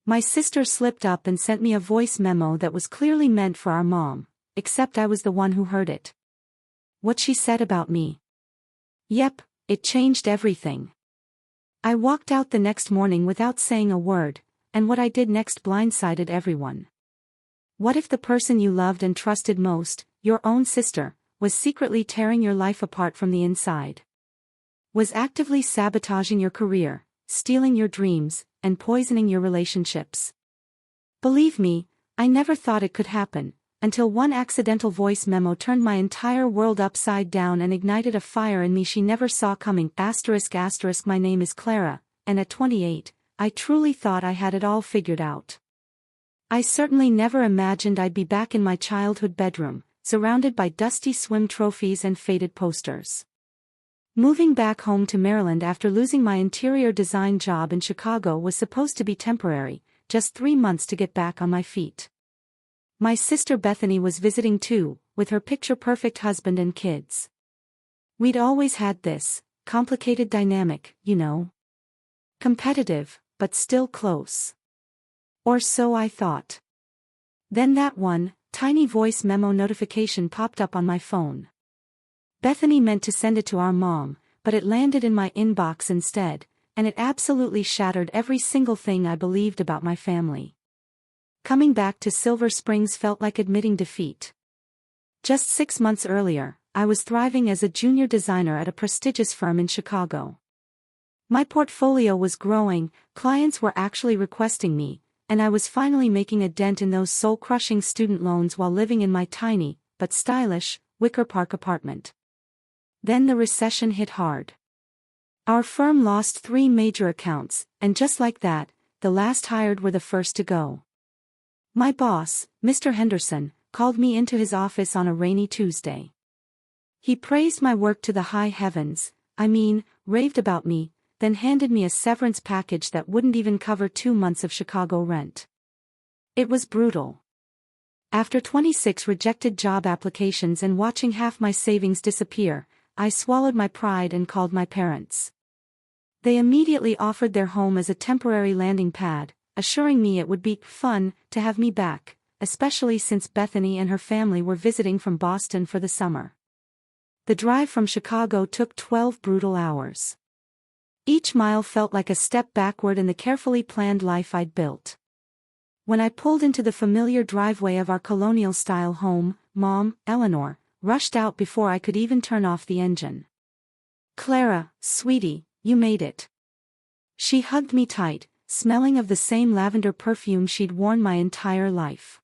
My sister slipped up and sent me a voice memo that was clearly meant for our mom, except I was the one who heard it. What she said about me. Yep, it changed everything. I walked out the next morning without saying a word, and what I did next blindsided everyone. What if the person you loved and trusted most, your own sister, was secretly tearing your life apart from the inside? Was actively sabotaging your career, stealing your dreams, and poisoning your relationships? Believe me, I never thought it could happen, until one accidental voice memo turned my entire world upside down and ignited a fire in me she never saw coming. ***, my name is Clara, and at 28, I truly thought I had it all figured out. I certainly never imagined I'd be back in my childhood bedroom, surrounded by dusty swim trophies and faded posters. Moving back home to Maryland after losing my interior design job in Chicago was supposed to be temporary, just 3 months to get back on my feet. My sister Bethany was visiting too, with her picture-perfect husband and kids. We'd always had this complicated dynamic, you know. Competitive, but still close. Or so I thought. Then that one tiny voice memo notification popped up on my phone. Bethany meant to send it to our mom, but it landed in my inbox instead, and it absolutely shattered every single thing I believed about my family. Coming back to Silver Springs felt like admitting defeat. Just 6 months earlier, I was thriving as a junior designer at a prestigious firm in Chicago. My portfolio was growing, clients were actually requesting me, and I was finally making a dent in those soul-crushing student loans while living in my tiny, but stylish, Wicker Park apartment. Then the recession hit hard. Our firm lost 3 major accounts, and just like that, the last hired were the first to go. My boss, Mr. Henderson, called me into his office on a rainy Tuesday. He praised my work to the high heavens, raved about me, then handed me a severance package that wouldn't even cover 2 months of Chicago rent. It was brutal. After 26 rejected job applications and watching half my savings disappear, I swallowed my pride and called my parents. They immediately offered their home as a temporary landing pad, assuring me it would be fun to have me back, especially since Bethany and her family were visiting from Boston for the summer. The drive from Chicago took 12 brutal hours. Each mile felt like a step backward in the carefully planned life I'd built. When I pulled into the familiar driveway of our colonial-style home, Mom, Eleanor, rushed out before I could even turn off the engine. "Clara, sweetie, you made it." She hugged me tight, smelling of the same lavender perfume she'd worn my entire life.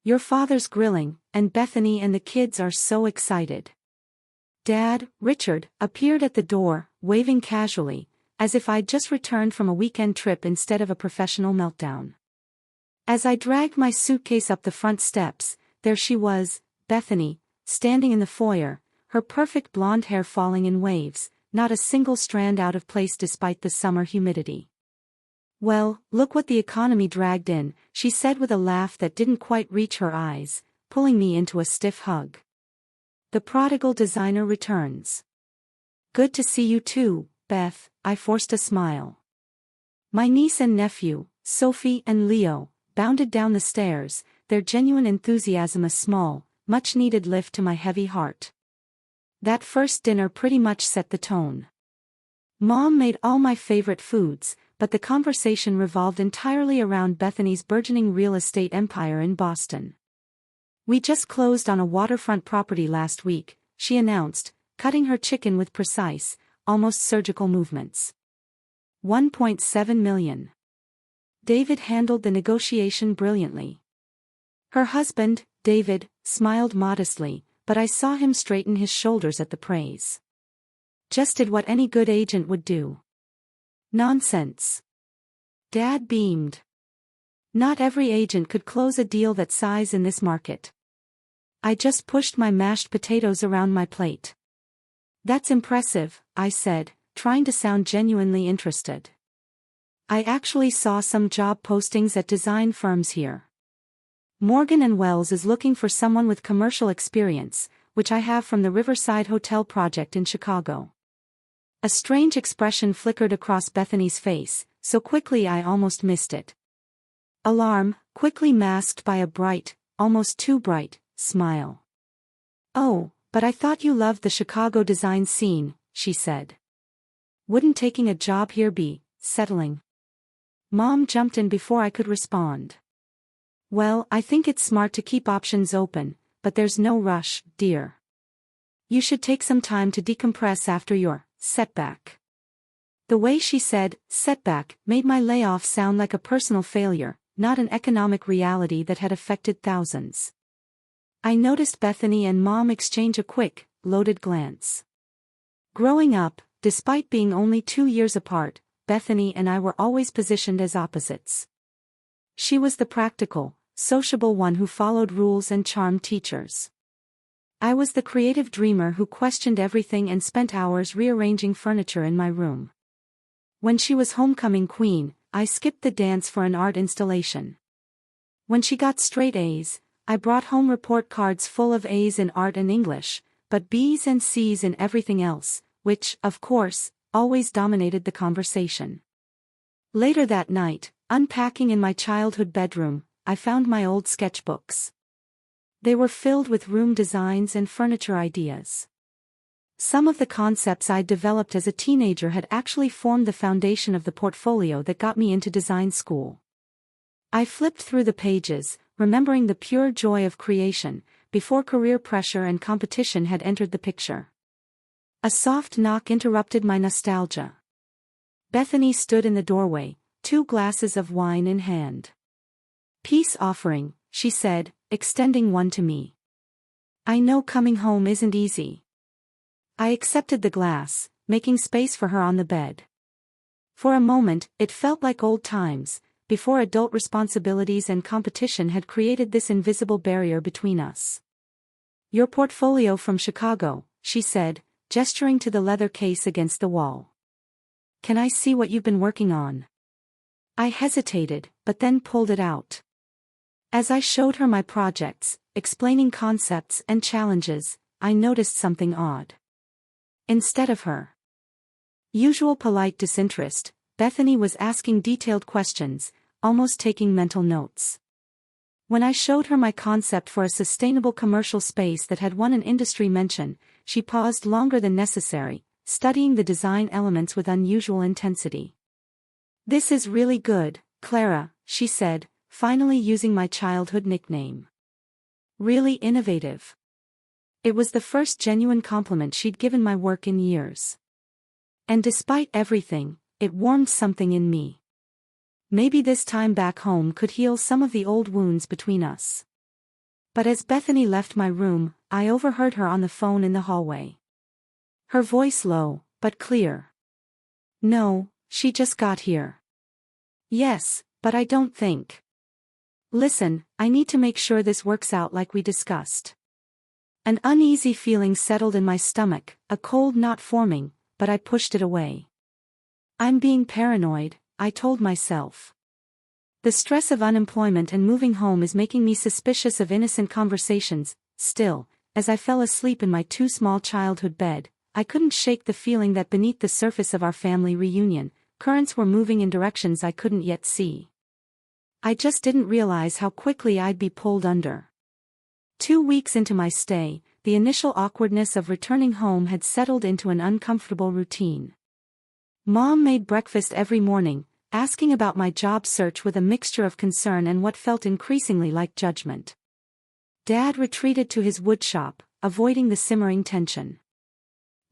"Your father's grilling, and Bethany and the kids are so excited." Dad, Richard, appeared at the door, waving casually, as if I'd just returned from a weekend trip instead of a professional meltdown. As I dragged my suitcase up the front steps, there she was, Bethany, standing in the foyer, her perfect blonde hair falling in waves, not a single strand out of place despite the summer humidity. "Well, look what the economy dragged in," she said with a laugh that didn't quite reach her eyes, pulling me into a stiff hug. "The prodigal designer returns." "Good to see you too, Beth," I forced a smile. My niece and nephew, Sophie and Leo, bounded down the stairs, their genuine enthusiasm a small, much-needed lift to my heavy heart. That first dinner pretty much set the tone. Mom made all my favorite foods, but the conversation revolved entirely around Bethany's burgeoning real estate empire in Boston. "We just closed on a waterfront property last week," she announced, cutting her chicken with precise, almost surgical movements. $1.7 million. David handled the negotiation brilliantly. Her husband, David, smiled modestly, but I saw him straighten his shoulders at the praise. "Just did what any good agent would do." "Nonsense." Dad beamed. "Not every agent could close a deal that size in this market." I just pushed my mashed potatoes around my plate. "That's impressive," I said, trying to sound genuinely interested. "I actually saw some job postings at design firms here. Morgan & Wells is looking for someone with commercial experience, which I have from the Riverside Hotel project in Chicago." A strange expression flickered across Bethany's face, so quickly I almost missed it. Alarm, quickly masked by a bright, almost too bright, smile. "Oh, but I thought you loved the Chicago design scene," she said. "Wouldn't taking a job here be settling?" Mom jumped in before I could respond. "Well, I think it's smart to keep options open, but there's no rush, dear. You should take some time to decompress after your setback." The way she said setback made my layoff sound like a personal failure, not an economic reality that had affected thousands. I noticed Bethany and Mom exchange a quick, loaded glance. Growing up, despite being only 2 years apart, Bethany and I were always positioned as opposites. She was the practical, sociable one who followed rules and charmed teachers. I was the creative dreamer who questioned everything and spent hours rearranging furniture in my room. When she was homecoming queen, I skipped the dance for an art installation. When she got straight A's, I brought home report cards full of A's in art and English, but B's and C's in everything else, which, of course, always dominated the conversation. Later that night, unpacking in my childhood bedroom, I found my old sketchbooks. They were filled with room designs and furniture ideas. Some of the concepts I'd developed as a teenager had actually formed the foundation of the portfolio that got me into design school. I flipped through the pages, remembering the pure joy of creation, before career pressure and competition had entered the picture. A soft knock interrupted my nostalgia. Bethany stood in the doorway, 2 glasses of wine in hand. "Peace offering," she said, extending one to me. "I know coming home isn't easy." I accepted the glass, making space for her on the bed. For a moment, it felt like old times, before adult responsibilities and competition had created this invisible barrier between us. "Your portfolio from Chicago," she said, gesturing to the leather case against the wall. "Can I see what you've been working on?" I hesitated, but then pulled it out. As I showed her my projects, explaining concepts and challenges, I noticed something odd. Instead of her usual polite disinterest, Bethany was asking detailed questions, almost taking mental notes. When I showed her my concept for a sustainable commercial space that had won an industry mention, she paused longer than necessary, studying the design elements with unusual intensity. "This is really good, Clara," she said, finally using my childhood nickname. "Really innovative." It was the first genuine compliment she'd given my work in years. And despite everything, it warmed something in me. Maybe this time back home could heal some of the old wounds between us. But as Bethany left my room, I overheard her on the phone in the hallway. Her voice low, but clear. "No, she just got here." "Yes, but I don't think." "Listen, I need to make sure this works out like we discussed." An uneasy feeling settled in my stomach, a cold knot forming, but I pushed it away. "I'm being paranoid," I told myself. "The stress of unemployment and moving home is making me suspicious of innocent conversations." Still, as I fell asleep in my too small childhood bed, I couldn't shake the feeling that beneath the surface of our family reunion, currents were moving in directions I couldn't yet see. I just didn't realize how quickly I'd be pulled under. 2 weeks into my stay, the initial awkwardness of returning home had settled into an uncomfortable routine. Mom made breakfast every morning, asking about my job search with a mixture of concern and what felt increasingly like judgment. Dad retreated to his woodshop, avoiding the simmering tension.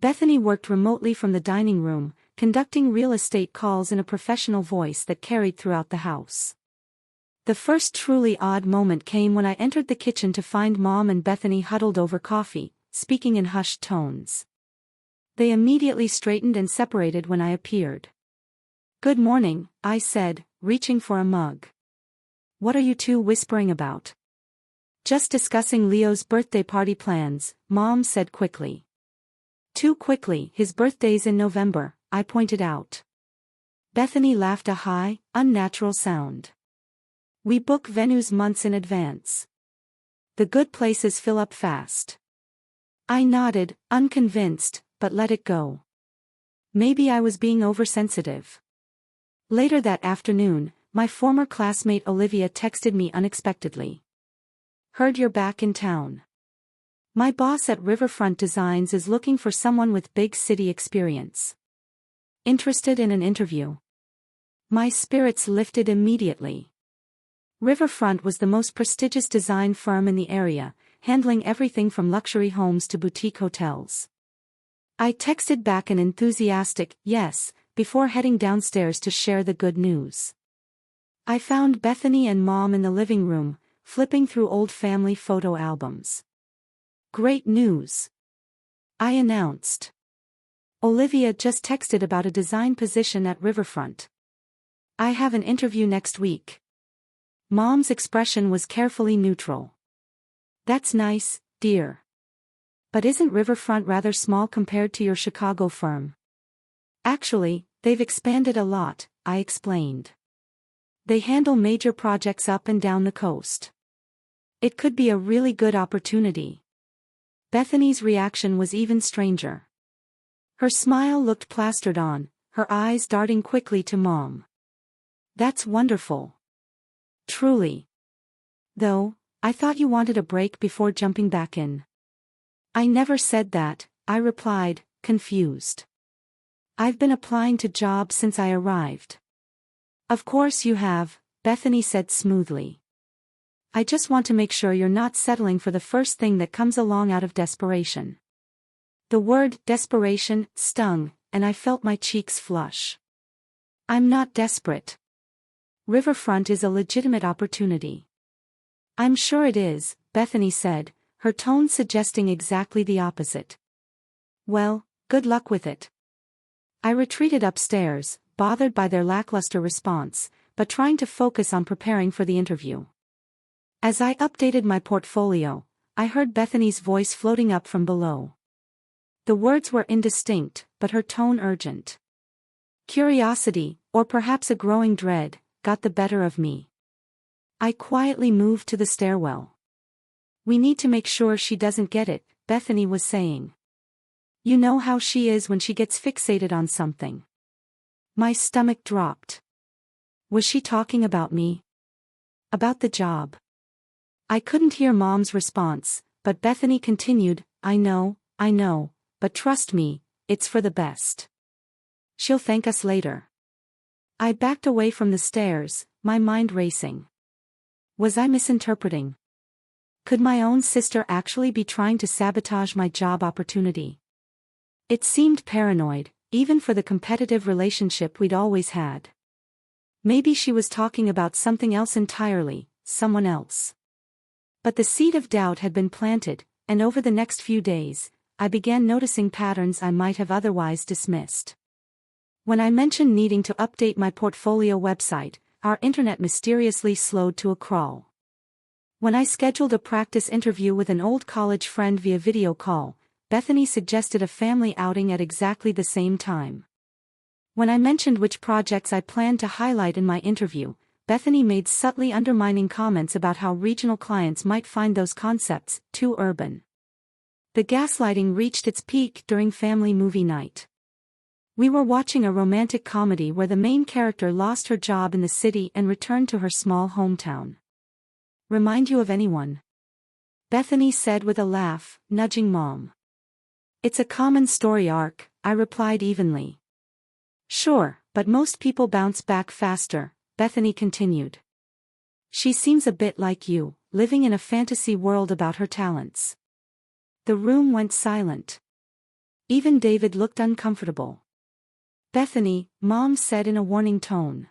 Bethany worked remotely from the dining room, conducting real estate calls in a professional voice that carried throughout the house. The first truly odd moment came when I entered the kitchen to find Mom and Bethany huddled over coffee, speaking in hushed tones. They immediately straightened and separated when I appeared. "Good morning," I said, reaching for a mug. "What are you two whispering about?" "Just discussing Leo's birthday party plans," Mom said quickly. "Too quickly, his birthday's in November," I pointed out. Bethany laughed a high, unnatural sound. "We book venues months in advance. The good places fill up fast." I nodded, unconvinced, but let it go. Maybe I was being oversensitive. Later that afternoon, my former classmate Olivia texted me unexpectedly. Heard you're back in town. My boss at Riverfront Designs is looking for someone with big city experience. Interested in an interview? My spirits lifted immediately. Riverfront was the most prestigious design firm in the area, handling everything from luxury homes to boutique hotels. I texted back an enthusiastic yes, before heading downstairs to share the good news. I found Bethany and Mom in the living room, flipping through old family photo albums. Great news, I announced. Olivia just texted about a design position at Riverfront. I have an interview next week. Mom's expression was carefully neutral. That's nice, dear. But isn't Riverfront rather small compared to your Chicago firm? Actually, they've expanded a lot, I explained. They handle major projects up and down the coast. It could be a really good opportunity. Bethany's reaction was even stranger. Her smile looked plastered on, her eyes darting quickly to Mom. That's wonderful. Truly. Though, I thought you wanted a break before jumping back in. I never said that, I replied, confused. I've been applying to jobs since I arrived. Of course you have, Bethany said smoothly. I just want to make sure you're not settling for the first thing that comes along out of desperation. The word desperation stung, and I felt my cheeks flush. I'm not desperate. Riverfront is a legitimate opportunity. I'm sure it is, Bethany said, her tone suggesting exactly the opposite. Well, good luck with it. I retreated upstairs, bothered by their lackluster response, but trying to focus on preparing for the interview. As I updated my portfolio, I heard Bethany's voice floating up from below. The words were indistinct, but her tone urgent. Curiosity, or perhaps a growing dread, got the better of me. I quietly moved to the stairwell. We need to make sure she doesn't get it, Bethany was saying. You know how she is when she gets fixated on something. My stomach dropped. Was she talking about me? About the job? I couldn't hear Mom's response, but Bethany continued, I know, but trust me, it's for the best. She'll thank us later. I backed away from the stairs, my mind racing. Was I misinterpreting? Could my own sister actually be trying to sabotage my job opportunity? It seemed paranoid, even for the competitive relationship we'd always had. Maybe she was talking about something else entirely, someone else. But the seed of doubt had been planted, and over the next few days, I began noticing patterns I might have otherwise dismissed. When I mentioned needing to update my portfolio website, our internet mysteriously slowed to a crawl. When I scheduled a practice interview with an old college friend via video call, Bethany suggested a family outing at exactly the same time. When I mentioned which projects I planned to highlight in my interview, Bethany made subtly undermining comments about how regional clients might find those concepts too urban. The gaslighting reached its peak during family movie night. We were watching a romantic comedy where the main character lost her job in the city and returned to her small hometown. Remind you of anyone? Bethany said with a laugh, nudging Mom. It's a common story arc, I replied evenly. Sure, but most people bounce back faster, Bethany continued. She seems a bit like you, living in a fantasy world about her talents. The room went silent. Even David looked uncomfortable. Bethany, Mom said in a warning tone.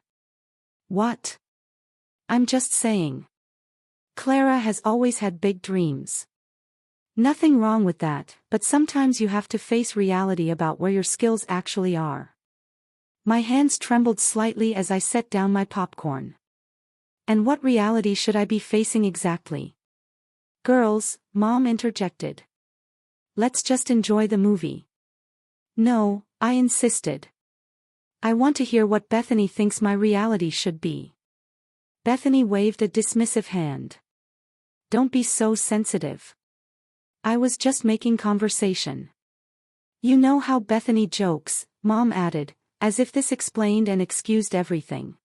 What? I'm just saying. Clara has always had big dreams. Nothing wrong with that, but sometimes you have to face reality about where your skills actually are. My hands trembled slightly as I set down my popcorn. And what reality should I be facing exactly? Girls, Mom interjected. Let's just enjoy the movie. No, I insisted. I want to hear what Bethany thinks my reality should be. Bethany waved a dismissive hand. Don't be so sensitive. I was just making conversation. You know how Bethany jokes, Mom added, as if this explained and excused everything.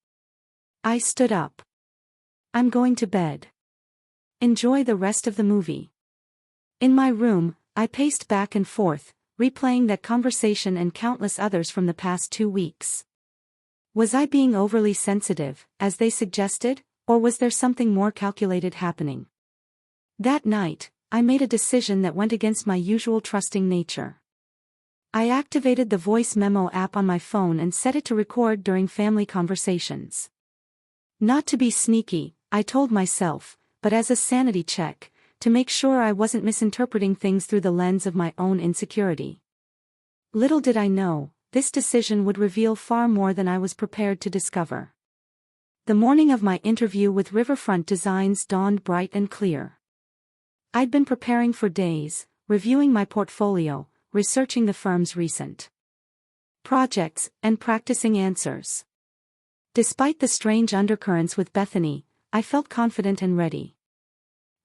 I stood up. I'm going to bed. Enjoy the rest of the movie. In my room, I paced back and forth, replaying that conversation and countless others from the past 2 weeks. Was I being overly sensitive, as they suggested, or was there something more calculated happening? That night, I made a decision that went against my usual trusting nature. I activated the voice memo app on my phone and set it to record during family conversations. Not to be sneaky, I told myself, but as a sanity check, to make sure I wasn't misinterpreting things through the lens of my own insecurity. Little did I know, this decision would reveal far more than I was prepared to discover. The morning of my interview with Riverfront Designs dawned bright and clear. I'd been preparing for days, reviewing my portfolio, researching the firm's recent projects, and practicing answers. Despite the strange undercurrents with Bethany, I felt confident and ready.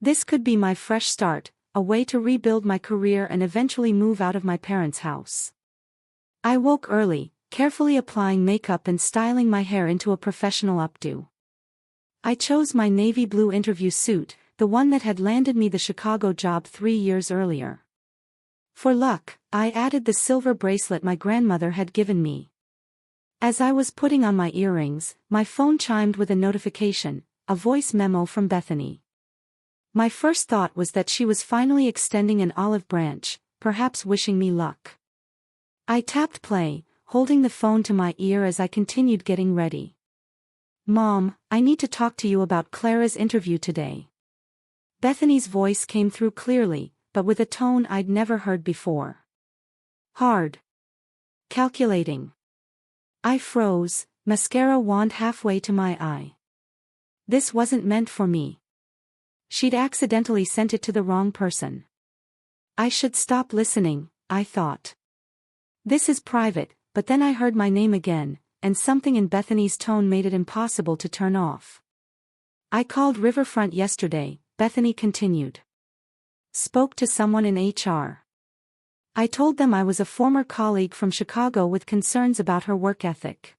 This could be my fresh start, a way to rebuild my career and eventually move out of my parents' house. I woke early, carefully applying makeup and styling my hair into a professional updo. I chose my navy blue interview suit, the one that had landed me the Chicago job 3 years earlier. For luck, I added the silver bracelet my grandmother had given me. As I was putting on my earrings, my phone chimed with a notification, a voice memo from Bethany. My first thought was that she was finally extending an olive branch, perhaps wishing me luck. I tapped play, holding the phone to my ear as I continued getting ready. "Mom, I need to talk to you about Clara's interview today." Bethany's voice came through clearly, but with a tone I'd never heard before. Hard. Calculating. I froze, mascara wand halfway to my eye. This wasn't meant for me. She'd accidentally sent it to the wrong person. I should stop listening, I thought. This is private, but then I heard my name again, and something in Bethany's tone made it impossible to turn off. "I called Riverfront yesterday," Bethany continued. "Spoke to someone in HR. I told them I was a former colleague from Chicago with concerns about her work ethic.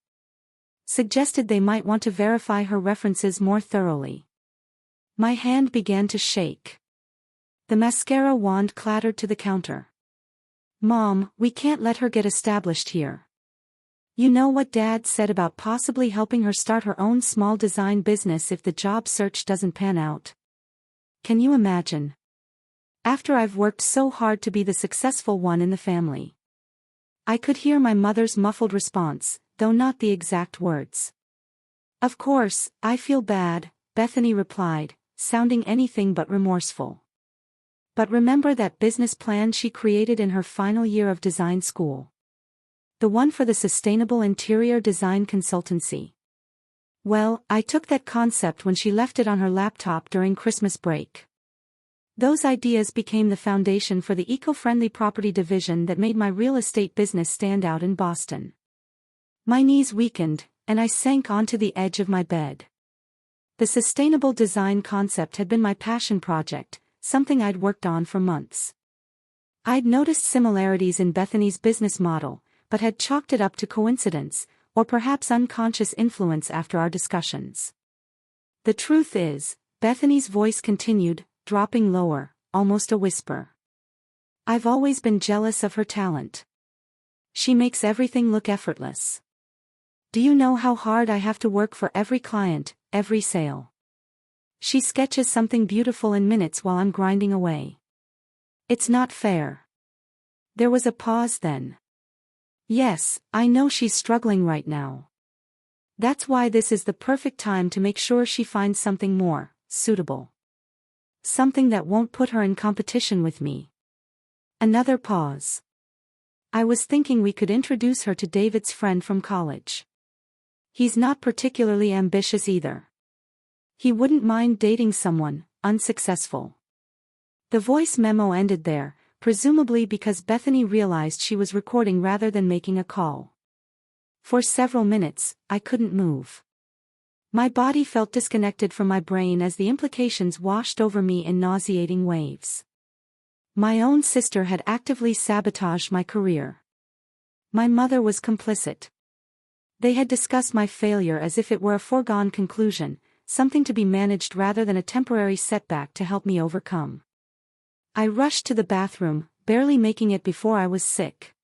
Suggested they might want to verify her references more thoroughly." My hand began to shake. The mascara wand clattered to the counter. "Mom, we can't let her get established here. You know what Dad said about possibly helping her start her own small design business if the job search doesn't pan out? Can you imagine? After I've worked so hard to be the successful one in the family." I could hear my mother's muffled response, though not the exact words. "Of course, I feel bad," Bethany replied, sounding anything but remorseful. "But remember that business plan she created in her final year of design school? The one for the sustainable interior design consultancy. Well, I took that concept when she left it on her laptop during Christmas break. Those ideas became the foundation for the eco-friendly property division that made my real estate business stand out in Boston." My knees weakened, and I sank onto the edge of my bed. The sustainable design concept had been my passion project, something I'd worked on for months. I'd noticed similarities in Bethany's business model, but had chalked it up to coincidence, or perhaps unconscious influence after our discussions. "The truth is," Bethany's voice continued, dropping lower, almost a whisper, "I've always been jealous of her talent. She makes everything look effortless. Do you know how hard I have to work for every client, every sale? She sketches something beautiful in minutes while I'm grinding away. It's not fair." There was a pause then. "Yes, I know she's struggling right now. That's why this is the perfect time to make sure she finds something more suitable. Something that won't put her in competition with me." Another pause. "I was thinking we could introduce her to David's friend from college. He's not particularly ambitious either. He wouldn't mind dating someone unsuccessful." The voice memo ended there, presumably because Bethany realized she was recording rather than making a call. For several minutes, I couldn't move. My body felt disconnected from my brain as the implications washed over me in nauseating waves. My own sister had actively sabotaged my career. My mother was complicit. They had discussed my failure as if it were a foregone conclusion, something to be managed rather than a temporary setback to help me overcome. I rushed to the bathroom, barely making it before I was sick.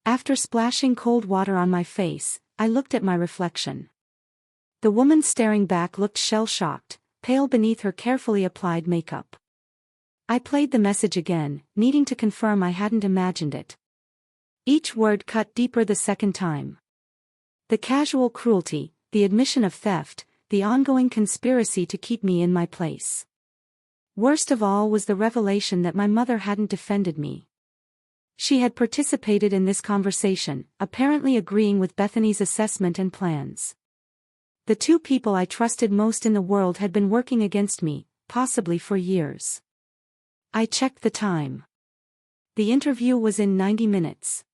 After splashing cold water on my face, I looked at my reflection. The woman staring back looked shell-shocked, pale beneath her carefully applied makeup. I played the message again, needing to confirm I hadn't imagined it. Each word cut deeper the second time. The casual cruelty, the admission of theft, the ongoing conspiracy to keep me in my place. Worst of all was the revelation that my mother hadn't defended me. She had participated in this conversation, apparently agreeing with Bethany's assessment and plans. The two people I trusted most in the world had been working against me, possibly for years. I checked the time. The interview was in 90 minutes.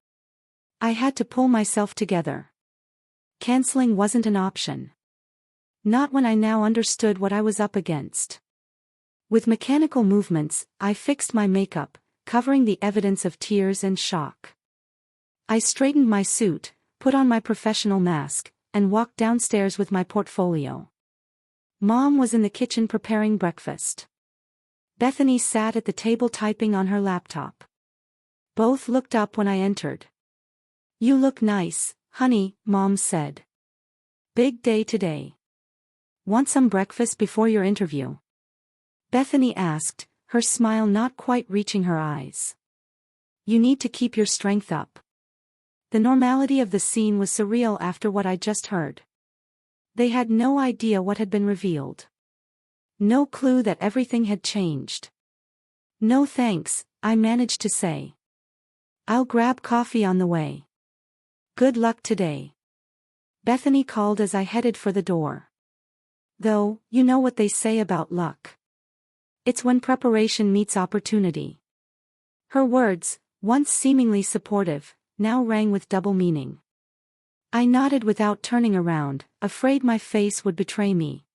I had to pull myself together. Canceling wasn't an option. Not when I now understood what I was up against. With mechanical movements, I fixed my makeup, covering the evidence of tears and shock. I straightened my suit, put on my professional mask, and walked downstairs with my portfolio. Mom was in the kitchen preparing breakfast. Bethany sat at the table typing on her laptop. Both looked up when I entered. "You look nice, honey," Mom said. "Big day today. Want some breakfast before your interview?" Bethany asked, her smile not quite reaching her eyes. "You need to keep your strength up." The normality of the scene was surreal after what I just heard. They had no idea what had been revealed. No clue that everything had changed. "No thanks," I managed to say. "I'll grab coffee on the way." "Good luck today," Bethany called as I headed for the door. "Though, you know what they say about luck. It's when preparation meets opportunity." Her words, once seemingly supportive, now rang with double meaning. I nodded without turning around, afraid my face would betray me.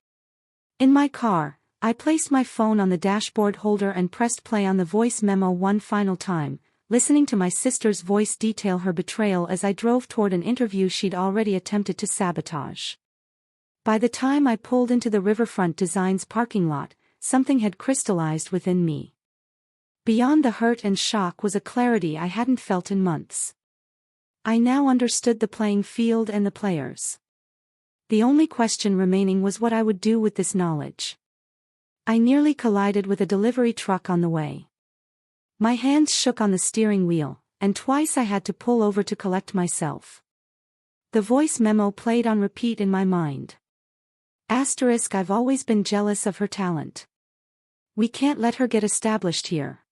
In my car, I placed my phone on the dashboard holder and pressed play on the voice memo one final time, listening to my sister's voice detail her betrayal as I drove toward an interview she'd already attempted to sabotage. By the time I pulled into the Riverfront Designs parking lot, something had crystallized within me. Beyond the hurt and shock was a clarity I hadn't felt in months. I now understood the playing field and the players. The only question remaining was what I would do with this knowledge. I nearly collided with a delivery truck on the way. My hands shook on the steering wheel, and twice I had to pull over to collect myself. The voice memo played on repeat in my mind. Asterisk, I've always been jealous of her talent. We can't let her get established here.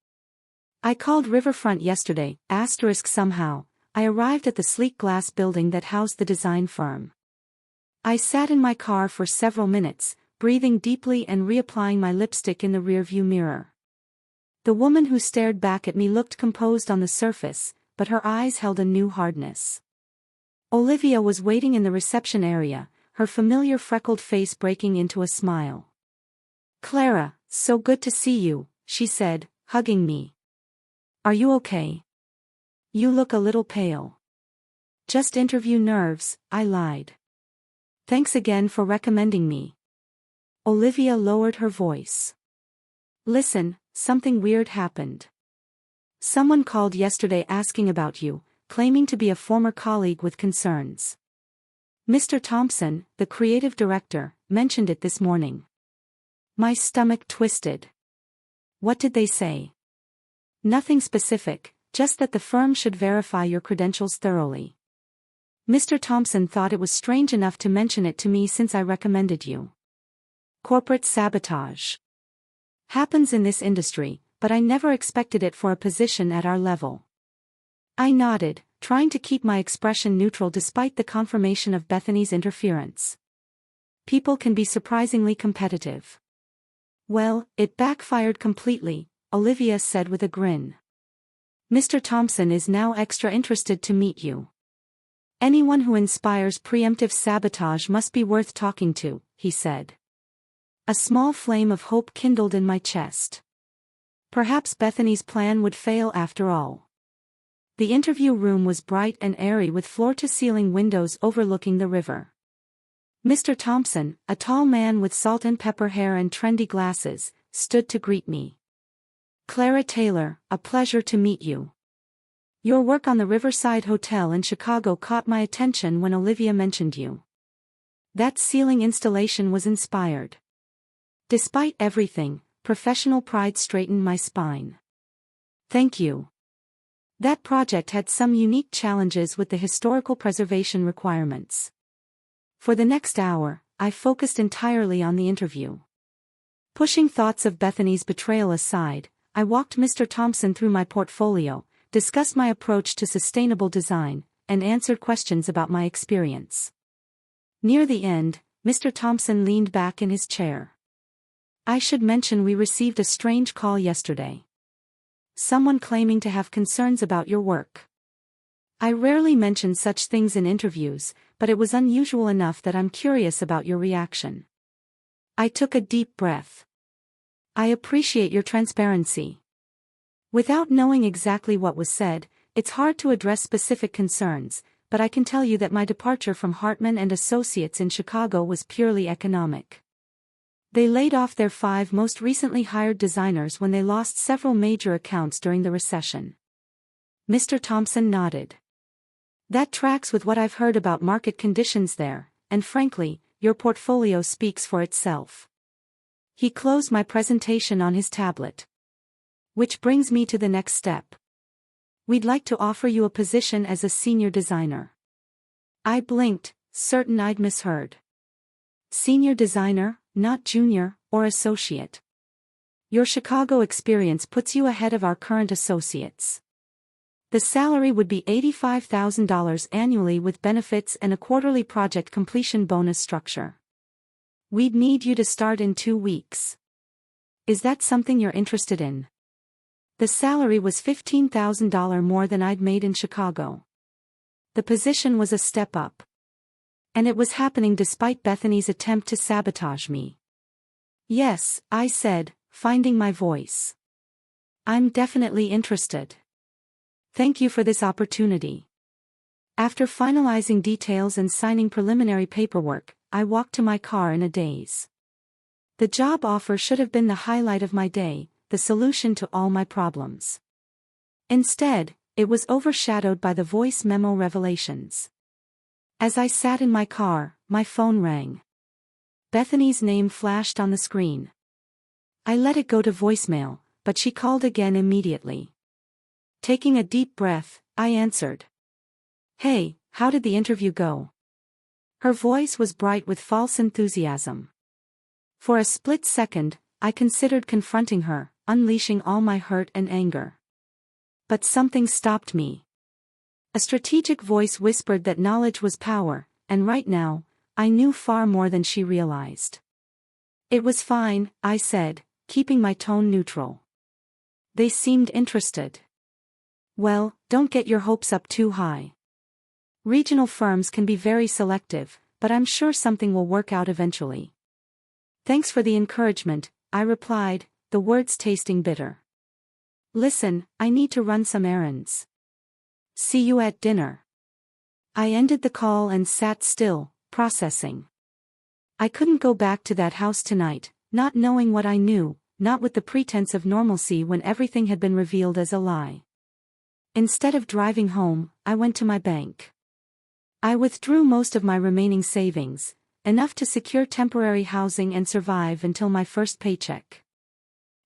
I called Riverfront yesterday, asterisk somehow, I arrived at the sleek glass building that housed the design firm. I sat in my car for several minutes, breathing deeply and reapplying my lipstick in the rearview mirror. The woman who stared back at me looked composed on the surface, but her eyes held a new hardness. Olivia was waiting in the reception area, her familiar freckled face breaking into a smile. "Clara, so good to see you," she said, hugging me. "Are you okay? You look a little pale." "Just interview nerves," I lied. "Thanks again for recommending me." Olivia lowered her voice. "Listen, something weird happened. Someone called yesterday asking about you, claiming to be a former colleague with concerns. Mr. Thompson, the creative director, mentioned it this morning." My stomach twisted. "What did they say?" "Nothing specific, just that the firm should verify your credentials thoroughly. Mr. Thompson thought it was strange enough to mention it to me since I recommended you. Corporate sabotage. Happens in this industry, but I never expected it for a position at our level." I nodded, trying to keep my expression neutral despite the confirmation of Bethany's interference. People can be surprisingly competitive. "Well, it backfired completely," Olivia said with a grin. "Mr. Thompson is now extra interested to meet you. Anyone who inspires preemptive sabotage must be worth talking to," he said. A small flame of hope kindled in my chest. Perhaps Bethany's plan would fail after all. The interview room was bright and airy with floor-to-ceiling windows overlooking the river. Mr. Thompson, a tall man with salt and pepper hair and trendy glasses, stood to greet me. "Clara Taylor, a pleasure to meet you. Your work on the Riverside Hotel in Chicago caught my attention when Olivia mentioned you. That ceiling installation was inspired." Despite everything, professional pride straightened my spine. "Thank you. That project had some unique challenges with the historical preservation requirements." For the next hour, I focused entirely on the interview. Pushing thoughts of Bethany's betrayal aside, I walked Mr. Thompson through my portfolio, discussed my approach to sustainable design, and answered questions about my experience. Near the end, Mr. Thompson leaned back in his chair. "I should mention we received a strange call yesterday. Someone claiming to have concerns about your work. I rarely mention such things in interviews, but it was unusual enough that I'm curious about your reaction." I took a deep breath. "I appreciate your transparency." Without knowing exactly what was said, it's hard to address specific concerns, but I can tell you that my departure from Hartman and Associates in Chicago was purely economic. They laid off their 5 most recently hired designers when they lost several major accounts during the recession. Mr. Thompson nodded. "That tracks with what I've heard about market conditions there, and frankly, your portfolio speaks for itself." He closed my presentation on his tablet. "Which brings me to the next step. We'd like to offer you a position as a senior designer." I blinked, certain I'd misheard. "Senior designer, not junior, or associate. Your Chicago experience puts you ahead of our current associates. The salary would be $85,000 annually with benefits and a quarterly project completion bonus structure. We'd need you to start in 2 weeks. Is that something you're interested in?" The salary was $15,000 more than I'd made in Chicago. The position was a step up. And it was happening despite Bethany's attempt to sabotage me. "Yes," I said, finding my voice. "I'm definitely interested. Thank you for this opportunity." After finalizing details and signing preliminary paperwork, I walked to my car in a daze. The job offer should have been the highlight of my day, the solution to all my problems. Instead, it was overshadowed by the voice memo revelations. As I sat in my car, my phone rang. Bethany's name flashed on the screen. I let it go to voicemail, but she called again immediately. Taking a deep breath, I answered. "Hey, how did the interview go?" Her voice was bright with false enthusiasm. For a split second, I considered confronting her, unleashing all my hurt and anger. But something stopped me. A strategic voice whispered that knowledge was power, and right now, I knew far more than she realized. "It was fine," I said, keeping my tone neutral. "They seemed interested." "Well, don't get your hopes up too high. Regional firms can be very selective, but I'm sure something will work out eventually." "Thanks for the encouragement," I replied, the words tasting bitter. "Listen, I need to run some errands. See you at dinner." I ended the call and sat still, processing. I couldn't go back to that house tonight, not knowing what I knew, not with the pretense of normalcy when everything had been revealed as a lie. Instead of driving home, I went to my bank. I withdrew most of my remaining savings, enough to secure temporary housing and survive until my first paycheck.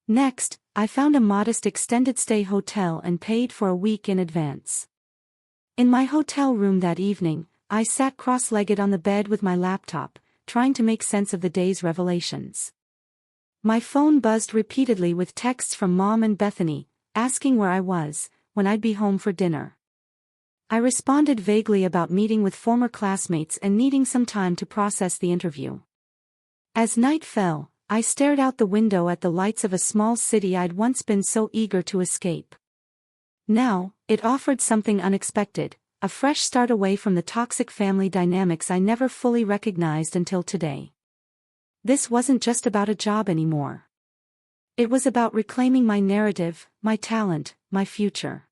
Next, I found a modest extended-stay hotel and paid for a week in advance. In my hotel room that evening, I sat cross-legged on the bed with my laptop, trying to make sense of the day's revelations. My phone buzzed repeatedly with texts from Mom and Bethany, asking where I was, when I'd be home for dinner. I responded vaguely about meeting with former classmates and needing some time to process the interview. As night fell, I stared out the window at the lights of a small city I'd once been so eager to escape. Now, it offered something unexpected, a fresh start away from the toxic family dynamics I never fully recognized until today. This wasn't just about a job anymore. It was about reclaiming my narrative, my talent, my future.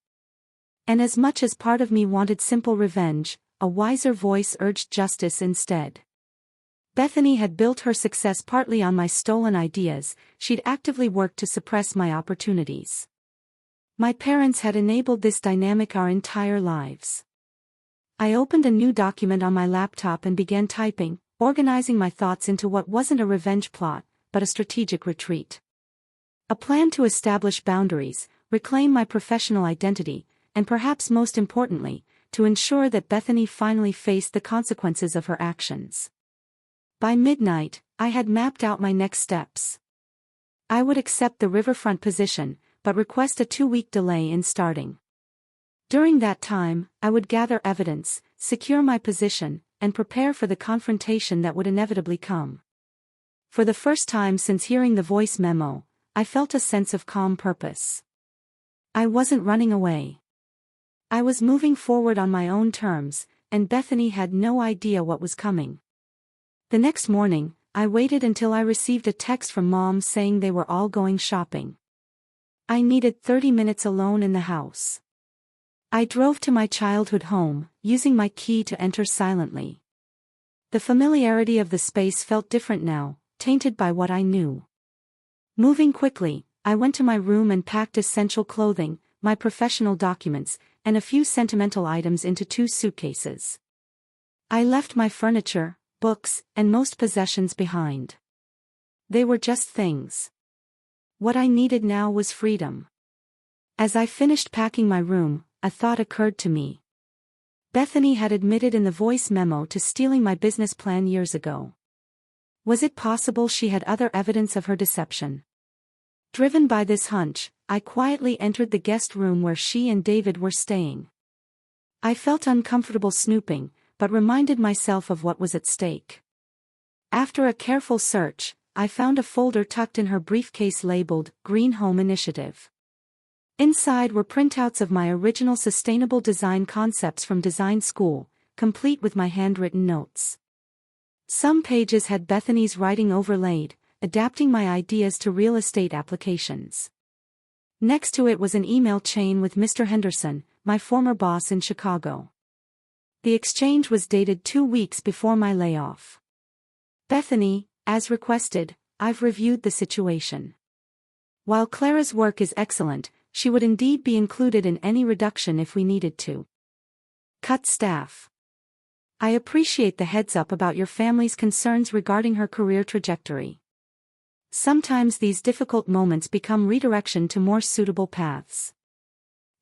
And as much as part of me wanted simple revenge, a wiser voice urged justice instead. Bethany had built her success partly on my stolen ideas. She'd actively worked to suppress my opportunities. My parents had enabled this dynamic our entire lives. I opened a new document on my laptop and began typing, organizing my thoughts into what wasn't a revenge plot, but a strategic retreat. A plan to establish boundaries, reclaim my professional identity, and perhaps most importantly, to ensure that Bethany finally faced the consequences of her actions. By midnight, I had mapped out my next steps. I would accept the riverfront position, but request a 2-week delay in starting. During that time, I would gather evidence, secure my position, and prepare for the confrontation that would inevitably come. For the first time since hearing the voice memo, I felt a sense of calm purpose. I wasn't running away. I was moving forward on my own terms, and Bethany had no idea what was coming. The next morning, I waited until I received a text from Mom saying they were all going shopping. I needed 30 minutes alone in the house. I drove to my childhood home, using my key to enter silently. The familiarity of the space felt different now, tainted by what I knew. Moving quickly, I went to my room and packed essential clothing, my professional documents, and a few sentimental items into 2 suitcases. I left my furniture, books, and most possessions behind. They were just things. What I needed now was freedom. As I finished packing my room, a thought occurred to me. Bethany had admitted in the voice memo to stealing my business plan years ago. Was it possible she had other evidence of her deception? Driven by this hunch, I quietly entered the guest room where she and David were staying. I felt uncomfortable snooping, but reminded myself of what was at stake. After a careful search, I found a folder tucked in her briefcase labeled Green Home Initiative. Inside were printouts of my original sustainable design concepts from design school, complete with my handwritten notes. Some pages had Bethany's writing overlaid, adapting my ideas to real estate applications. Next to it was an email chain with Mr. Henderson, my former boss in Chicago. The exchange was dated 2 weeks before my layoff. Bethany, as requested, I've reviewed the situation. While Clara's work is excellent, she would indeed be included in any reduction if we needed to. Cut staff. I appreciate the heads up about your family's concerns regarding her career trajectory. Sometimes these difficult moments become redirection to more suitable paths.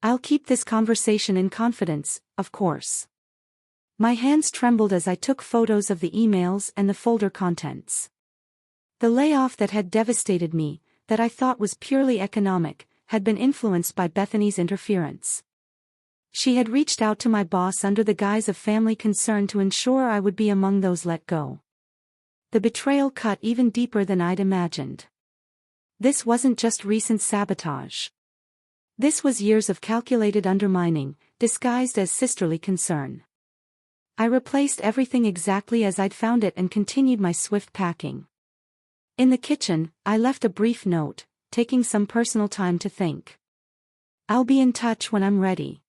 I'll keep this conversation in confidence, of course. My hands trembled as I took photos of the emails and the folder contents. The layoff that had devastated me, that I thought was purely economic, had been influenced by Bethany's interference. She had reached out to my boss under the guise of family concern to ensure I would be among those let go. The betrayal cut even deeper than I'd imagined. This wasn't just recent sabotage. This was years of calculated undermining, disguised as sisterly concern. I replaced everything exactly as I'd found it and continued my swift packing. In the kitchen, I left a brief note, taking some personal time to think. I'll be in touch when I'm ready.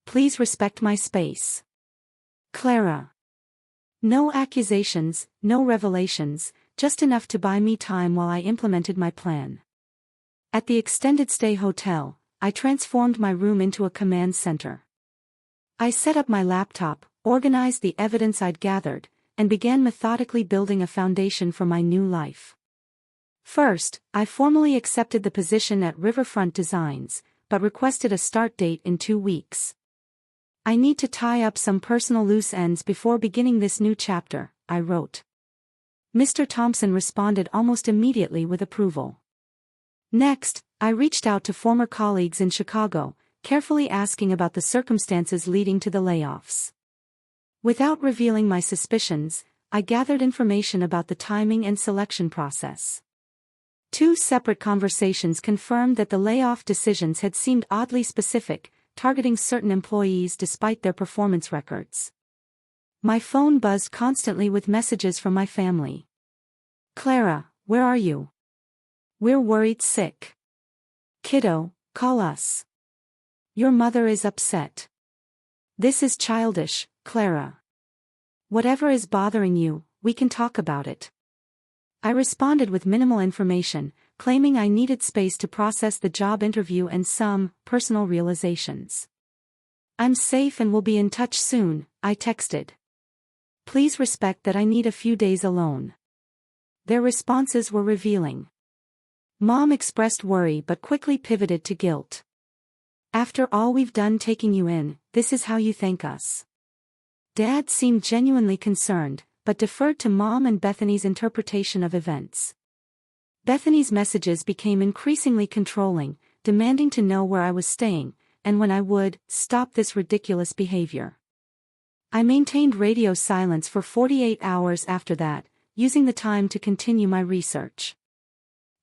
Please respect my space. Clara. No accusations, no revelations, just enough to buy me time while I implemented my plan. At the extended stay hotel, I transformed my room into a command center. I set up my laptop, organized the evidence I'd gathered, and began methodically building a foundation for my new life. First, I formally accepted the position at Riverfront Designs, but requested a start date in 2 weeks. I need to tie up some personal loose ends before beginning this new chapter, I wrote. Mr. Thompson responded almost immediately with approval. Next, I reached out to former colleagues in Chicago, carefully asking about the circumstances leading to the layoffs. Without revealing my suspicions, I gathered information about the timing and selection process. 2 separate conversations confirmed that the layoff decisions had seemed oddly specific, targeting certain employees despite their performance records. My phone buzzed constantly with messages from my family. Clara, where are you? We're worried sick. Kiddo, call us. Your mother is upset. This is childish, Clara. Whatever is bothering you, we can talk about it. I responded with minimal information, claiming I needed space to process the job interview and some personal realizations. I'm safe and will be in touch soon, I texted. Please respect that I need a few days alone. Their responses were revealing. Mom expressed worry but quickly pivoted to guilt. After all we've done taking you in, this is how you thank us. Dad seemed genuinely concerned, but deferred to Mom and Bethany's interpretation of events. Bethany's messages became increasingly controlling, demanding to know where I was staying, and when I would stop this ridiculous behavior. I maintained radio silence for 48 hours after that, using the time to continue my research.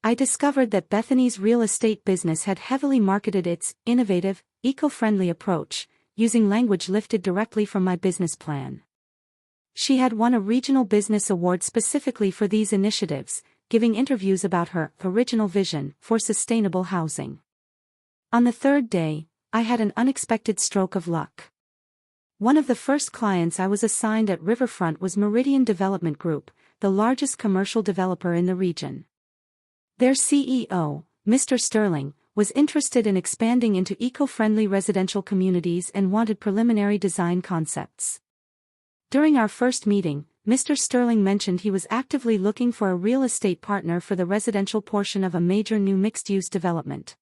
I discovered that Bethany's real estate business had heavily marketed its innovative, eco-friendly approach, using language lifted directly from my business plan. She had won a regional business award specifically for these initiatives, giving interviews about her original vision for sustainable housing. On the third day, I had an unexpected stroke of luck. One of the first clients I was assigned at Riverfront was Meridian Development Group, the largest commercial developer in the region. Their CEO, Mr. Sterling, was interested in expanding into eco-friendly residential communities and wanted preliminary design concepts. During our first meeting, Mr. Sterling mentioned he was actively looking for a real estate partner for the residential portion of a major new mixed-use development.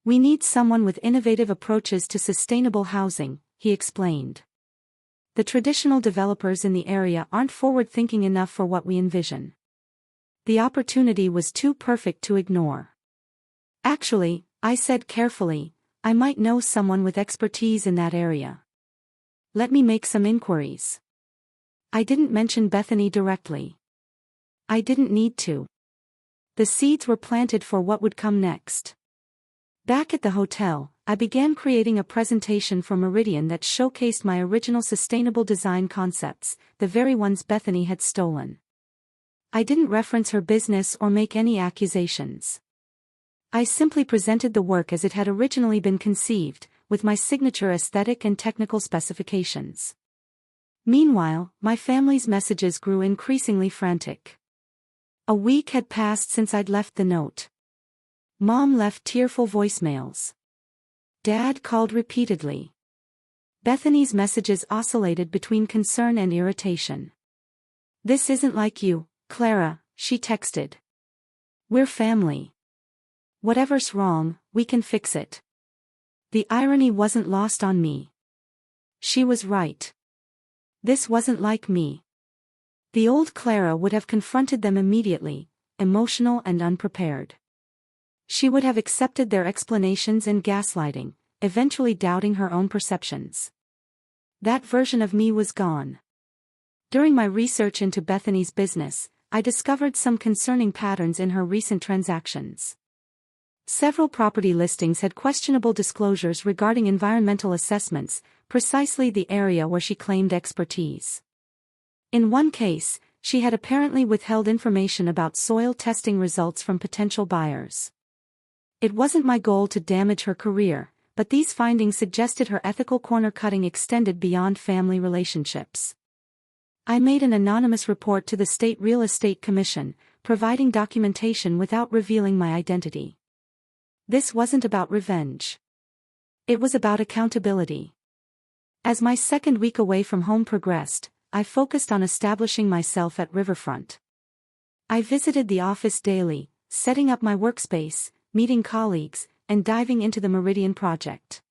We need someone with innovative approaches to sustainable housing, he explained. The traditional developers in the area aren't forward-thinking enough for what we envision. The opportunity was too perfect to ignore. Actually, I said carefully, I might know someone with expertise in that area. Let me make some inquiries. I didn't mention Bethany directly. I didn't need to. The seeds were planted for what would come next. Back at the hotel, I began creating a presentation for Meridian that showcased my original sustainable design concepts, the very ones Bethany had stolen. I didn't reference her business or make any accusations. I simply presented the work as it had originally been conceived, with my signature aesthetic and technical specifications. Meanwhile, my family's messages grew increasingly frantic. A week had passed since I'd left the note. Mom left tearful voicemails. Dad called repeatedly. Bethany's messages oscillated between concern and irritation. This isn't like you, Clara, she texted. We're family. Whatever's wrong, we can fix it. The irony wasn't lost on me. She was right. This wasn't like me. The old Clara would have confronted them immediately, emotional and unprepared. She would have accepted their explanations and gaslighting, eventually doubting her own perceptions. That version of me was gone. During my research into Bethany's business, I discovered some concerning patterns in her recent transactions. Several property listings had questionable disclosures regarding environmental assessments, precisely the area where she claimed expertise. In one case, she had apparently withheld information about soil testing results from potential buyers. It wasn't my goal to damage her career, but these findings suggested her ethical corner-cutting extended beyond family relationships. I made an anonymous report to the State Real Estate Commission, providing documentation without revealing my identity. This wasn't about revenge. It was about accountability. As my second week away from home progressed, I focused on establishing myself at Riverfront. I visited the office daily, setting up my workspace, meeting colleagues, and diving into the Meridian project.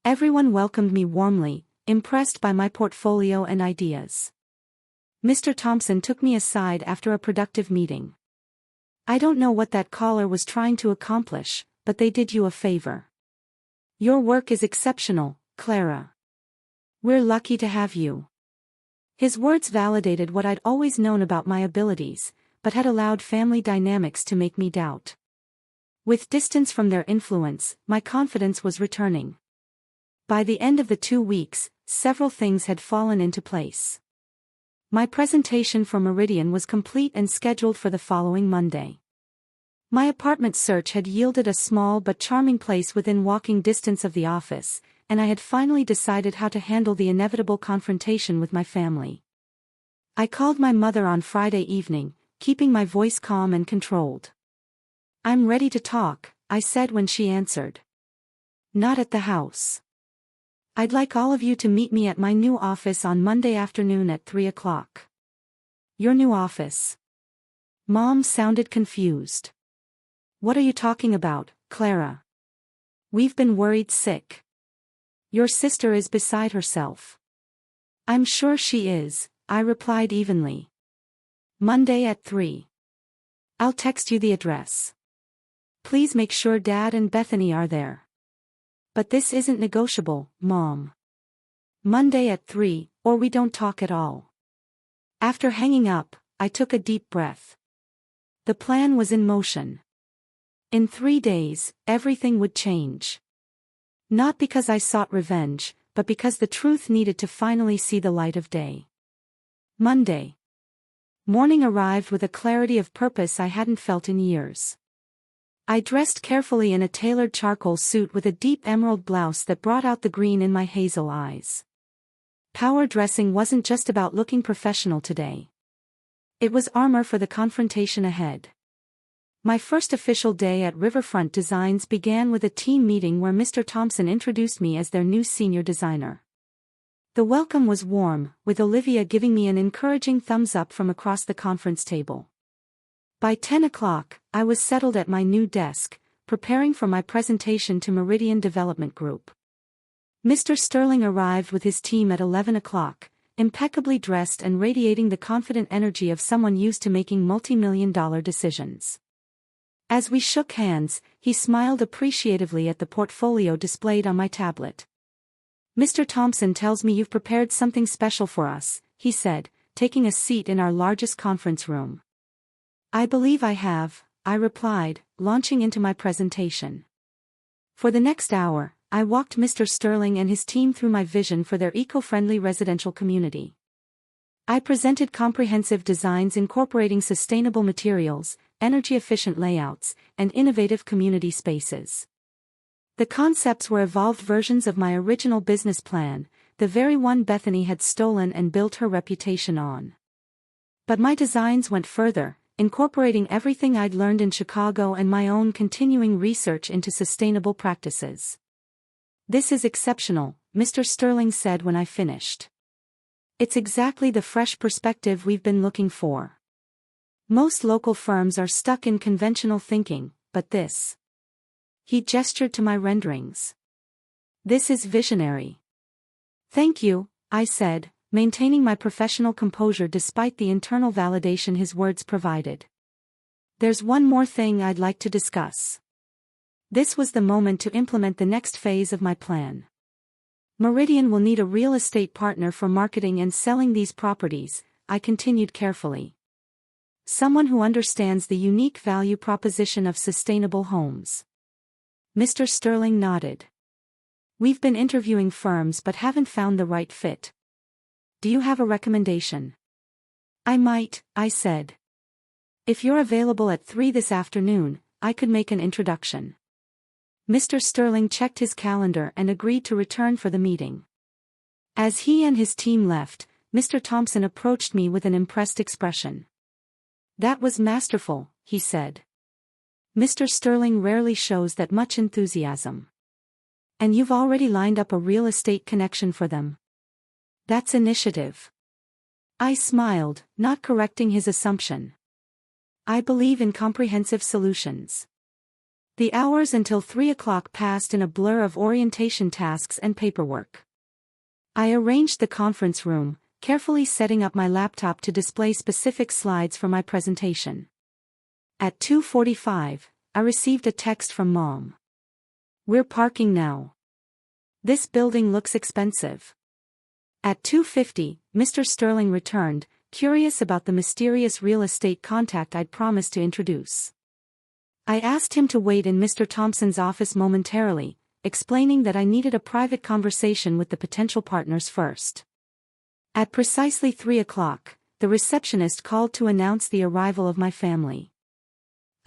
Everyone welcomed me warmly, impressed by my portfolio and ideas. Mr. Thompson took me aside after a productive meeting. I don't know what that caller was trying to accomplish, but they did you a favor. Your work is exceptional, Clara. We're lucky to have you. His words validated what I'd always known about my abilities, but had allowed family dynamics to make me doubt. With distance from their influence, my confidence was returning. By the end of the 2 weeks, several things had fallen into place. My presentation for Meridian was complete and scheduled for the following Monday. My apartment search had yielded a small but charming place within walking distance of the office, and I had finally decided how to handle the inevitable confrontation with my family. I called my mother on Friday evening, keeping my voice calm and controlled. "I'm ready to talk," I said when she answered. "Not at the house. I'd like all of you to meet me at my new office on Monday afternoon at 3 o'clock. "Your new office?" Mom sounded confused. "What are you talking about, Clara? We've been worried sick. Your sister is beside herself." "I'm sure she is," I replied evenly. "Monday at 3. I'll text you the address. Please make sure Dad and Bethany are there." "But this isn't negotiable, Mom. Monday at 3, or we don't talk at all." After hanging up, I took a deep breath. The plan was in motion. In 3 days, everything would change. Not because I sought revenge, but because the truth needed to finally see the light of day. Monday morning arrived with a clarity of purpose I hadn't felt in years. I dressed carefully in a tailored charcoal suit with a deep emerald blouse that brought out the green in my hazel eyes. Power dressing wasn't just about looking professional today. It was armor for the confrontation ahead. My first official day at Riverfront Designs began with a team meeting where Mr. Thompson introduced me as their new senior designer. The welcome was warm, with Olivia giving me an encouraging thumbs up from across the conference table. By 10 o'clock, I was settled at my new desk, preparing for my presentation to Meridian Development Group. Mr. Sterling arrived with his team at 11 o'clock, impeccably dressed and radiating the confident energy of someone used to making multi-million-dollar decisions. As we shook hands, he smiled appreciatively at the portfolio displayed on my tablet. "Mr. Thompson tells me you've prepared something special for us," he said, taking a seat in our largest conference room. "I believe I have," I replied, launching into my presentation. For the next hour, I walked Mr. Sterling and his team through my vision for their eco-friendly residential community. I presented comprehensive designs incorporating sustainable materials, energy-efficient layouts, and innovative community spaces. The concepts were evolved versions of my original business plan, the very one Bethany had stolen and built her reputation on. But my designs went further, incorporating everything I'd learned in Chicago and my own continuing research into sustainable practices. "This is exceptional," Mr. Sterling said when I finished. "It's exactly the fresh perspective we've been looking for. Most local firms are stuck in conventional thinking, but this..." He gestured to my renderings. "This is visionary." "Thank you," I said, maintaining my professional composure despite the internal validation his words provided. "There's one more thing I'd like to discuss." This was the moment to implement the next phase of my plan. Meridian will need a real estate partner for marketing and selling these properties, I continued carefully. Someone who understands the unique value proposition of sustainable homes. Mr. Sterling nodded. "We've been interviewing firms but haven't found the right fit. Do you have a recommendation?" "I might," I said. "If you're available at 3 this afternoon, I could make an introduction." Mr. Sterling checked his calendar and agreed to return for the meeting. As he and his team left, Mr. Thompson approached me with an impressed expression. "That was masterful," he said. "Mr. Sterling rarely shows that much enthusiasm. And you've already lined up a real estate connection for them. That's initiative." I smiled, not correcting his assumption. I believe in comprehensive solutions. The hours until 3 o'clock passed in a blur of orientation tasks and paperwork. I arranged the conference room, carefully setting up my laptop to display specific slides for my presentation. At 2:45, I received a text from Mom. "We're parking now. This building looks expensive." At 2:50, Mr. Sterling returned, curious about the mysterious real estate contact I'd promised to introduce. I asked him to wait in Mr. Thompson's office momentarily, explaining that I needed a private conversation with the potential partners first. At precisely 3 o'clock, the receptionist called to announce the arrival of my family.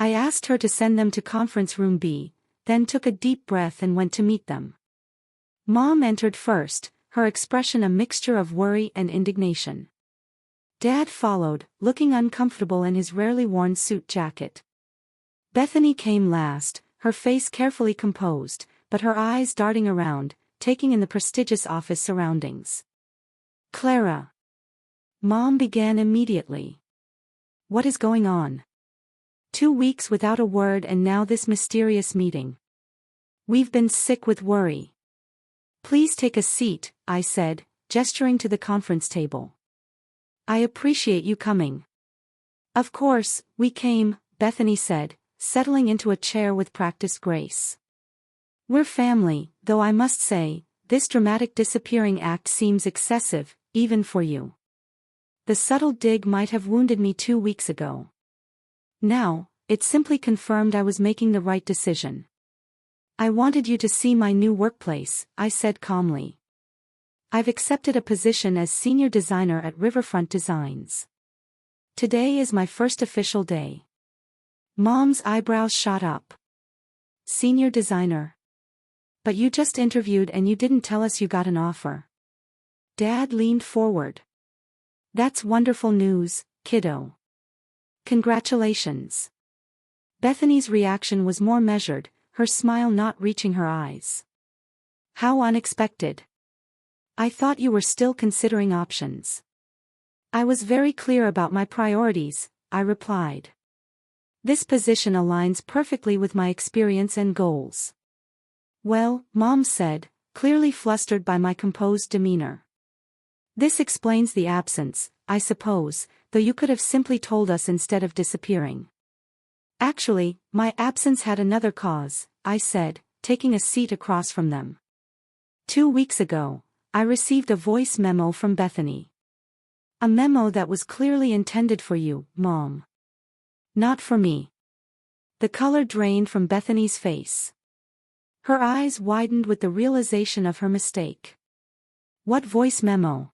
I asked her to send them to conference room B, then took a deep breath and went to meet them. Mom entered first, her expression a mixture of worry and indignation. Dad followed, looking uncomfortable in his rarely worn suit jacket. Bethany came last, her face carefully composed, but her eyes darting around, taking in the prestigious office surroundings. Clara. Mom began immediately. What is going on? 2 weeks without a word and now this mysterious meeting. We've been sick with worry. Please take a seat, I said, gesturing to the conference table. I appreciate you coming. Of course, we came, Bethany said, settling into a chair with practiced grace. We're family, though I must say, this dramatic disappearing act seems excessive, even for you. The subtle dig might have wounded me 2 weeks ago. Now, it simply confirmed I was making the right decision. I wanted you to see my new workplace, I said calmly. I've accepted a position as senior designer at Riverfront Designs. Today is my first official day. Mom's eyebrows shot up. Senior designer. But you just interviewed and you didn't tell us you got an offer. Dad leaned forward. That's wonderful news, kiddo. Congratulations. Bethany's reaction was more measured, her smile not reaching her eyes. How unexpected. I thought you were still considering options. I was very clear about my priorities, I replied. This position aligns perfectly with my experience and goals. Well, Mom said, clearly flustered by my composed demeanor. This explains the absence, I suppose, though you could have simply told us instead of disappearing. Actually, my absence had another cause, I said, taking a seat across from them. 2 weeks ago, I received a voice memo from Bethany. A memo that was clearly intended for you, Mom. Not for me. The color drained from Bethany's face. Her eyes widened with the realization of her mistake. What voice memo?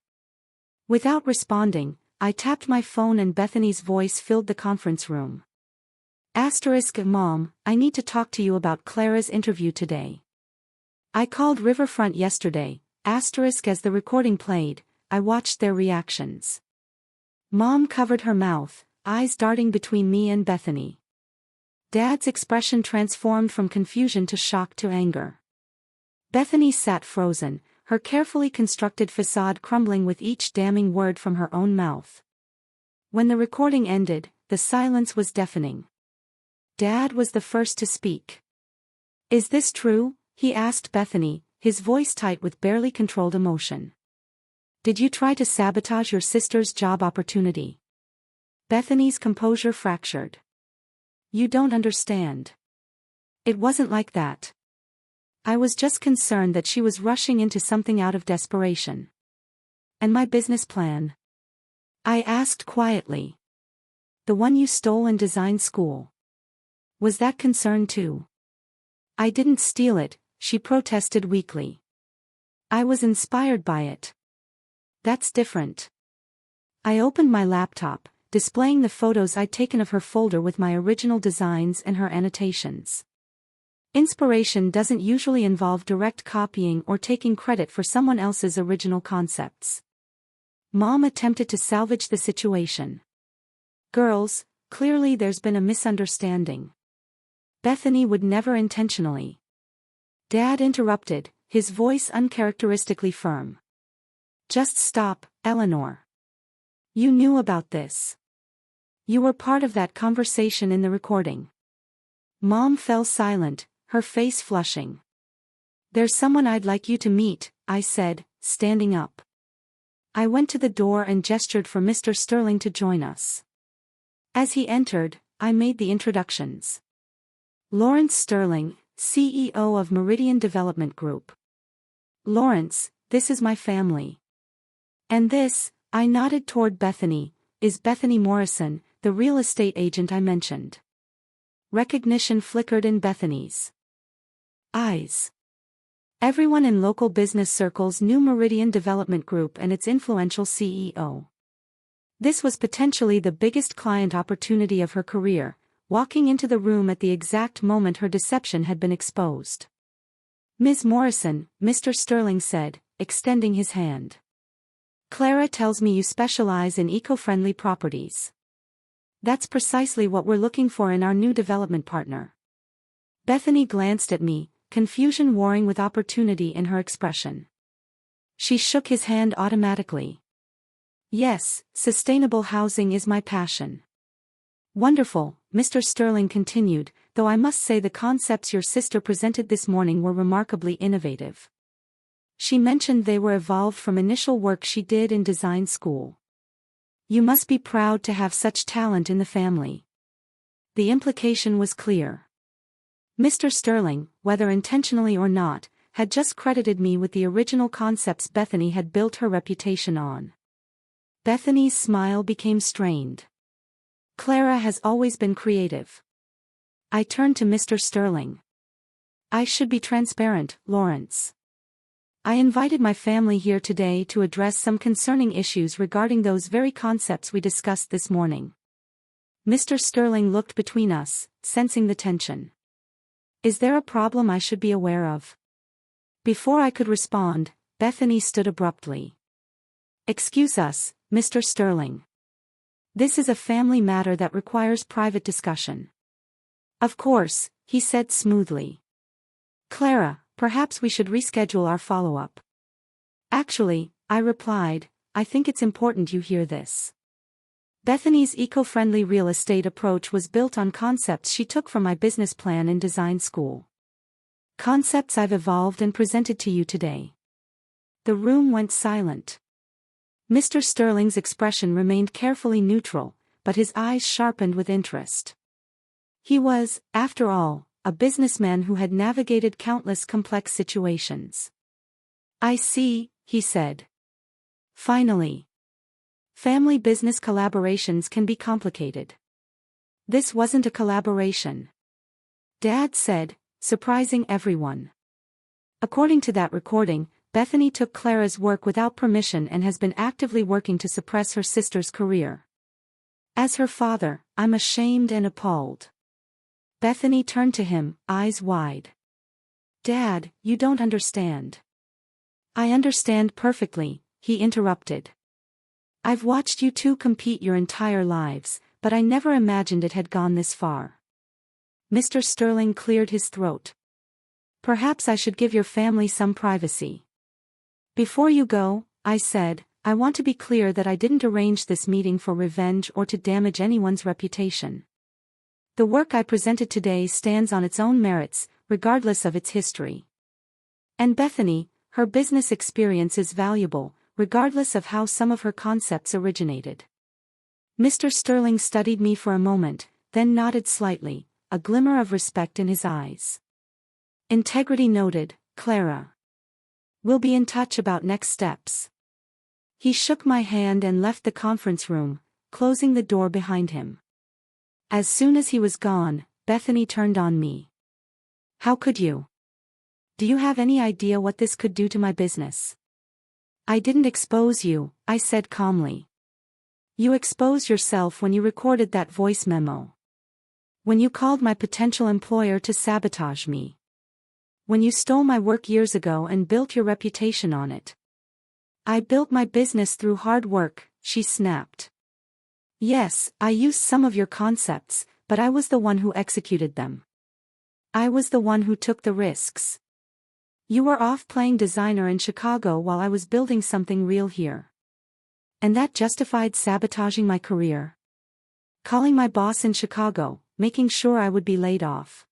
Without responding, I tapped my phone and Bethany's voice filled the conference room. Mom, I need to talk to you about Clara's interview today. I called Riverfront yesterday, as the recording played, I watched their reactions. Mom covered her mouth, eyes darting between me and Bethany. Dad's expression transformed from confusion to shock to anger. Bethany sat frozen, her carefully constructed facade crumbling with each damning word from her own mouth. When the recording ended, the silence was deafening. Dad was the first to speak. Is this true? He asked Bethany, his voice tight with barely controlled emotion. Did you try to sabotage your sister's job opportunity? Bethany's composure fractured. You don't understand. It wasn't like that. I was just concerned that she was rushing into something out of desperation. And my business plan? I asked quietly. The one you stole in design school. Was that concern too? I didn't steal it, she protested weakly. I was inspired by it. That's different. I opened my laptop, displaying the photos I'd taken of her folder with my original designs and her annotations. Inspiration doesn't usually involve direct copying or taking credit for someone else's original concepts. Mom attempted to salvage the situation. Girls, clearly there's been a misunderstanding. Bethany would never intentionally. Dad interrupted, his voice uncharacteristically firm. Just stop, Eleanor. You knew about this. You were part of that conversation in the recording. Mom fell silent, her face flushing. There's someone I'd like you to meet, I said, standing up. I went to the door and gestured for Mr. Sterling to join us. As he entered, I made the introductions. Lawrence Sterling, CEO of Meridian Development Group. Lawrence, this is my family. And this, I nodded toward Bethany, is Bethany Morrison, the real estate agent I mentioned. Recognition flickered in Bethany's eyes. Everyone in local business circles knew Meridian Development Group and its influential CEO. This was potentially the biggest client opportunity of her career, walking into the room at the exact moment her deception had been exposed. "Ms. Morrison," Mr. Sterling said, extending his hand. "Clara tells me you specialize in eco-friendly properties. That's precisely what we're looking for in our new development partner." Bethany glanced at me, confusion warring with opportunity in her expression. She shook his hand automatically. "Yes, sustainable housing is my passion." "Wonderful," Mr. Sterling continued, "though I must say the concepts your sister presented this morning were remarkably innovative. She mentioned they were evolved from initial work she did in design school. You must be proud to have such talent in the family." The implication was clear. Mr. Sterling, whether intentionally or not, had just credited me with the original concepts Bethany had built her reputation on. Bethany's smile became strained. "Clara has always been creative." I turned to Mr. Sterling. "I should be transparent, Lawrence. I invited my family here today to address some concerning issues regarding those very concepts we discussed this morning." Mr. Sterling looked between us, sensing the tension. "Is there a problem I should be aware of?" Before I could respond, Bethany stood abruptly. "Excuse us, Mr. Sterling. This is a family matter that requires private discussion." "Of course," he said smoothly. "Clara, perhaps we should reschedule our follow-up." "Actually," I replied, "I think it's important you hear this." Bethany's eco-friendly real estate approach was built on concepts she took from my business plan in design school. Concepts I've evolved and presented to you today. The room went silent. Mr. Sterling's expression remained carefully neutral, but his eyes sharpened with interest. He was, after all, a businessman who had navigated countless complex situations. "I see," he said. "Finally. Family business collaborations can be complicated. This wasn't a collaboration," Dad said, surprising everyone. "According to that recording, Bethany took Clara's work without permission and has been actively working to suppress her sister's career. As her father, I'm ashamed and appalled." Bethany turned to him, eyes wide. "Dad, you don't understand." "I understand perfectly," he interrupted. "I've watched you two compete your entire lives, but I never imagined it had gone this far." Mr. Sterling cleared his throat. "Perhaps I should give your family some privacy." "Before you go," I said, "I want to be clear that I didn't arrange this meeting for revenge or to damage anyone's reputation. The work I presented today stands on its own merits, regardless of its history. And Bethany, her business experience is valuable, regardless of how some of her concepts originated." Mr. Sterling studied me for a moment, then nodded slightly, a glimmer of respect in his eyes. "Integrity noted, Clara. We'll be in touch about next steps." He shook my hand and left the conference room, closing the door behind him. As soon as he was gone, Bethany turned on me. "How could you? Do you have any idea what this could do to my business?" "I didn't expose you," I said calmly. "You exposed yourself when you recorded that voice memo. When you called my potential employer to sabotage me. When you stole my work years ago and built your reputation on it." "I built my business through hard work," she snapped. "Yes, I used some of your concepts, but I was the one who executed them. I was the one who took the risks. You were off playing designer in Chicago while I was building something real here. And that justified sabotaging my career. Calling my boss in Chicago, making sure I would be laid off."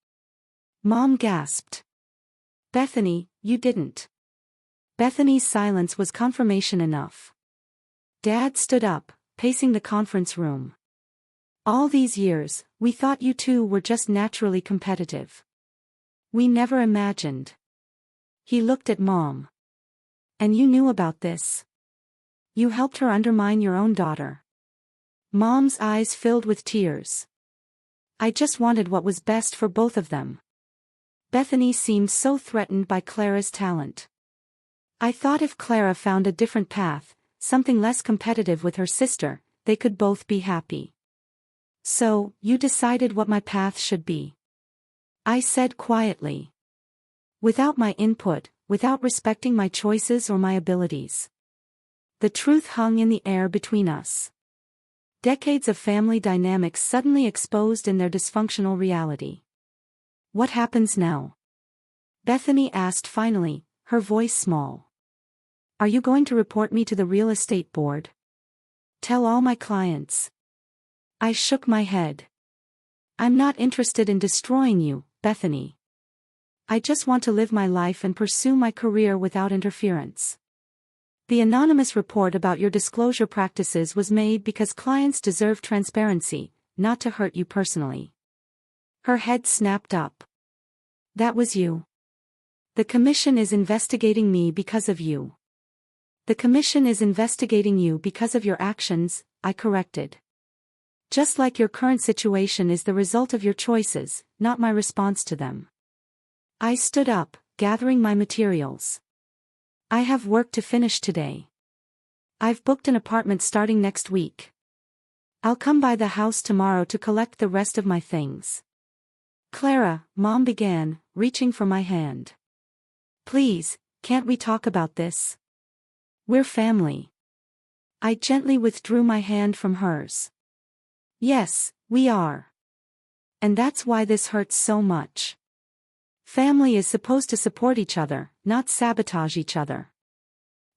Mom gasped. "Bethany, you didn't." Bethany's silence was confirmation enough. Dad stood up, pacing the conference room. "All these years, we thought you two were just naturally competitive. We never imagined." He looked at Mom. "And you knew about this? You helped her undermine your own daughter." Mom's eyes filled with tears. "I just wanted what was best for both of them." Bethany seemed so threatened by Clara's talent. "I thought if Clara found a different path, something less competitive with her sister, they could both be happy. So, you decided what my path should be. I said quietly. Without my input, without respecting my choices or my abilities. The truth hung in the air between us. Decades of family dynamics suddenly exposed in their dysfunctional reality. What happens now? Bethany asked finally, her voice small. Are you going to report me to the real estate board? Tell all my clients. I shook my head. I'm not interested in destroying you, Bethany. I just want to live my life and pursue my career without interference. The anonymous report about your disclosure practices was made because clients deserve transparency, not to hurt you personally. Her head snapped up. That was you. The commission is investigating me because of you. The commission is investigating you because of your actions, I corrected. Just like your current situation is the result of your choices, not my response to them. I stood up, gathering my materials. I have work to finish today. I've booked an apartment starting next week. I'll come by the house tomorrow to collect the rest of my things. Clara, Mom began, reaching for my hand. Please, can't we talk about this? We're family. I gently withdrew my hand from hers. Yes, we are. And that's why this hurts so much. Family is supposed to support each other, not sabotage each other.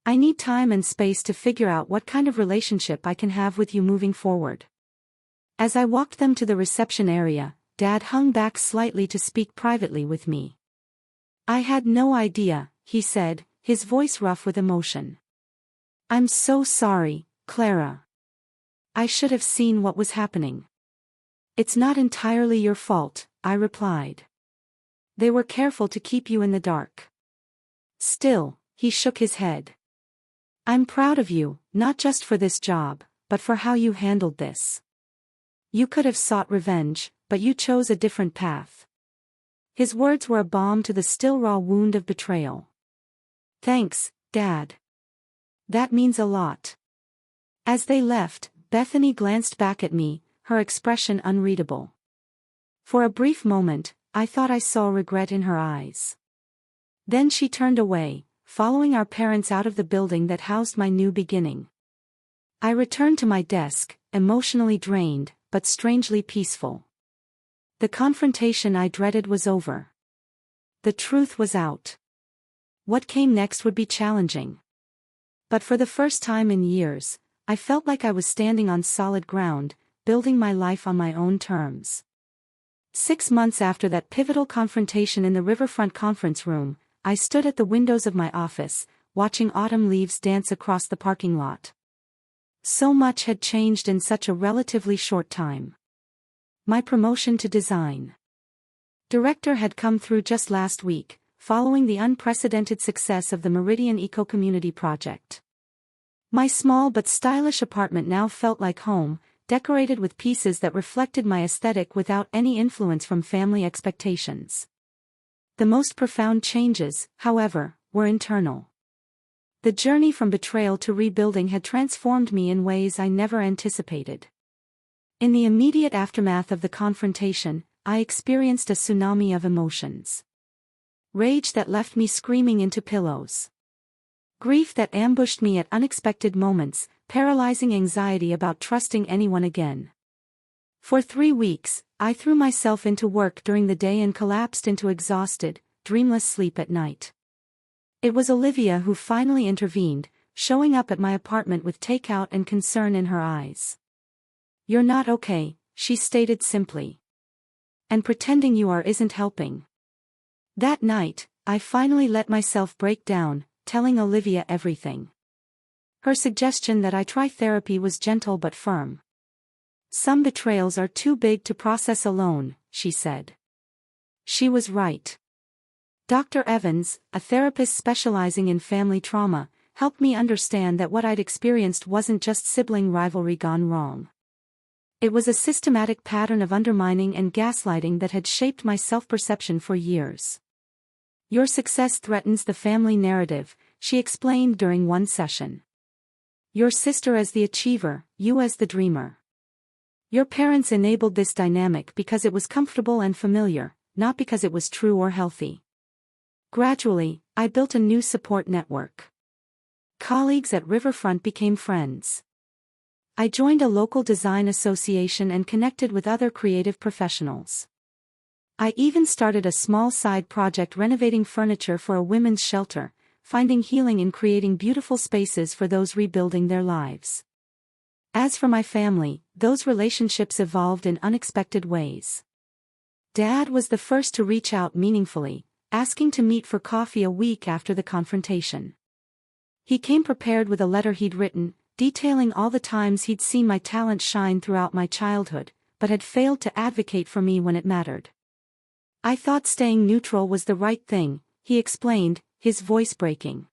I need time and space to figure out what kind of relationship I can have with you moving forward. As I walked them to the reception area, Dad hung back slightly to speak privately with me. I had no idea, he said, his voice rough with emotion. I'm so sorry, Clara. I should have seen what was happening. It's not entirely your fault, I replied. They were careful to keep you in the dark. Still, he shook his head. I'm proud of you, not just for this job, but for how you handled this. You could have sought revenge, but you chose a different path. His words were a balm to the still raw wound of betrayal. Thanks, Dad. That means a lot. As they left, Bethany glanced back at me, her expression unreadable. For a brief moment, I thought I saw regret in her eyes. Then she turned away, following our parents out of the building that housed my new beginning. I returned to my desk, emotionally drained, but strangely peaceful. The confrontation I dreaded was over. The truth was out. What came next would be challenging. But for the first time in years, I felt like I was standing on solid ground, building my life on my own terms. 6 months after that pivotal confrontation in the Riverfront conference room, I stood at the windows of my office, watching autumn leaves dance across the parking lot. So much had changed in such a relatively short time. My promotion to design director had come through just last week, following the unprecedented success of the Meridian Eco-Community project. My small but stylish apartment now felt like home, decorated with pieces that reflected my aesthetic without any influence from family expectations. The most profound changes, however, were internal. The journey from betrayal to rebuilding had transformed me in ways I never anticipated. In the immediate aftermath of the confrontation, I experienced a tsunami of emotions. Rage that left me screaming into pillows. Grief that ambushed me at unexpected moments, paralyzing anxiety about trusting anyone again. For 3 weeks, I threw myself into work during the day and collapsed into exhausted, dreamless sleep at night. It was Olivia who finally intervened, showing up at my apartment with takeout and concern in her eyes. You're not okay, she stated simply. And pretending you are isn't helping. That night, I finally let myself break down, telling Olivia everything. Her suggestion that I try therapy was gentle but firm. Some betrayals are too big to process alone, she said. She was right. Dr. Evans, a therapist specializing in family trauma, helped me understand that what I'd experienced wasn't just sibling rivalry gone wrong. It was a systematic pattern of undermining and gaslighting that had shaped my self-perception for years. Your success threatens the family narrative, she explained during one session. Your sister as the achiever, you as the dreamer. Your parents enabled this dynamic because it was comfortable and familiar, not because it was true or healthy. Gradually, I built a new support network. Colleagues at Riverfront became friends. I joined a local design association and connected with other creative professionals. I even started a small side project renovating furniture for a women's shelter, finding healing in creating beautiful spaces for those rebuilding their lives. As for my family, those relationships evolved in unexpected ways. Dad was the first to reach out meaningfully, asking to meet for coffee a week after the confrontation. He came prepared with a letter he'd written, detailing all the times he'd seen my talent shine throughout my childhood, but had failed to advocate for me when it mattered. I thought staying neutral was the right thing, he explained, his voice breaking.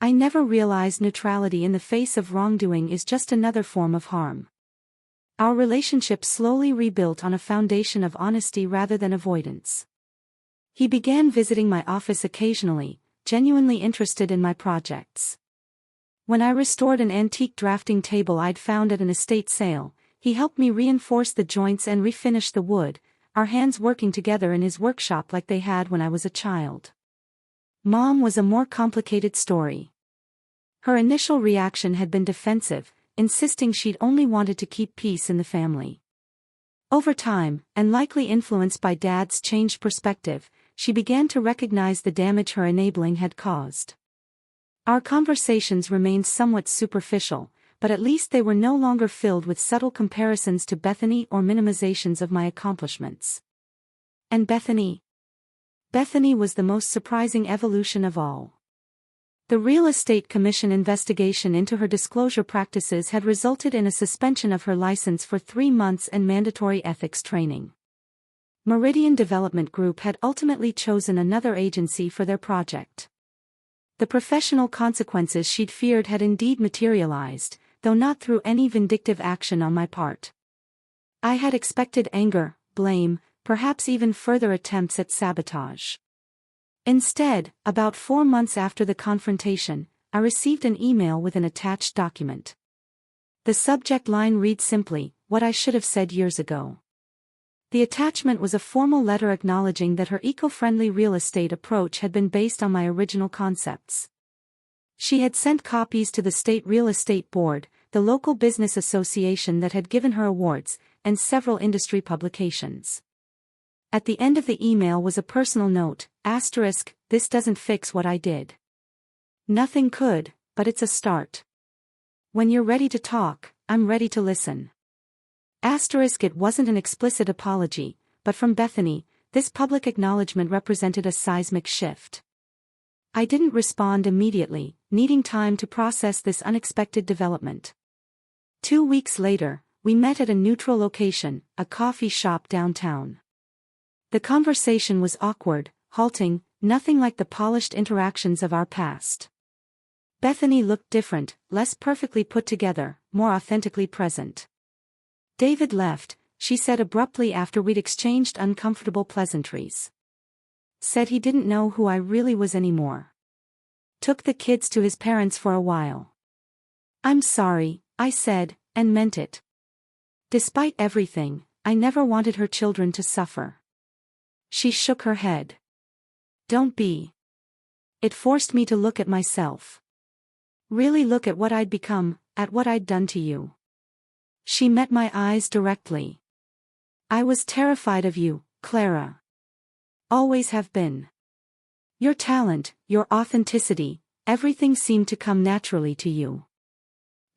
I never realized neutrality in the face of wrongdoing is just another form of harm. Our relationship slowly rebuilt on a foundation of honesty rather than avoidance. He began visiting my office occasionally, genuinely interested in my projects. When I restored an antique drafting table I'd found at an estate sale, he helped me reinforce the joints and refinish the wood, our hands working together in his workshop like they had when I was a child. Mom was a more complicated story. Her initial reaction had been defensive, insisting she'd only wanted to keep peace in the family. Over time, and likely influenced by Dad's changed perspective, she began to recognize the damage her enabling had caused. Our conversations remained somewhat superficial, but at least they were no longer filled with subtle comparisons to Bethany or minimizations of my accomplishments. And Bethany? Bethany was the most surprising evolution of all. The Real Estate Commission investigation into her disclosure practices had resulted in a suspension of her license for 3 months and mandatory ethics training. Meridian Development Group had ultimately chosen another agency for their project. The professional consequences she'd feared had indeed materialized, though not through any vindictive action on my part. I had expected anger, blame, perhaps even further attempts at sabotage. Instead, about 4 months after the confrontation, I received an email with an attached document. The subject line read simply, "What I should have said years ago." The attachment was a formal letter acknowledging that her eco-friendly real estate approach had been based on my original concepts. She had sent copies to the State Real Estate Board, the local business association that had given her awards, and several industry publications. At the end of the email was a personal note, *, "This doesn't fix what I did. Nothing could, but it's a start. When you're ready to talk, I'm ready to listen." It wasn't an explicit apology, but from Bethany, this public acknowledgement represented a seismic shift. I didn't respond immediately, needing time to process this unexpected development. 2 weeks later, we met at a neutral location, a coffee shop downtown. The conversation was awkward, halting, nothing like the polished interactions of our past. Bethany looked different, less perfectly put together, more authentically present. "David left," she said abruptly after we'd exchanged uncomfortable pleasantries. "Said he didn't know who I really was anymore. Took the kids to his parents for a while." "I'm sorry," I said, and meant it. Despite everything, I never wanted her children to suffer. She shook her head. "Don't be." It forced me to look at myself. Really look at what I'd become, at what I'd done to you. She met my eyes directly. "I was terrified of you, Clara. Always have been. Your talent, your authenticity, everything seemed to come naturally to you."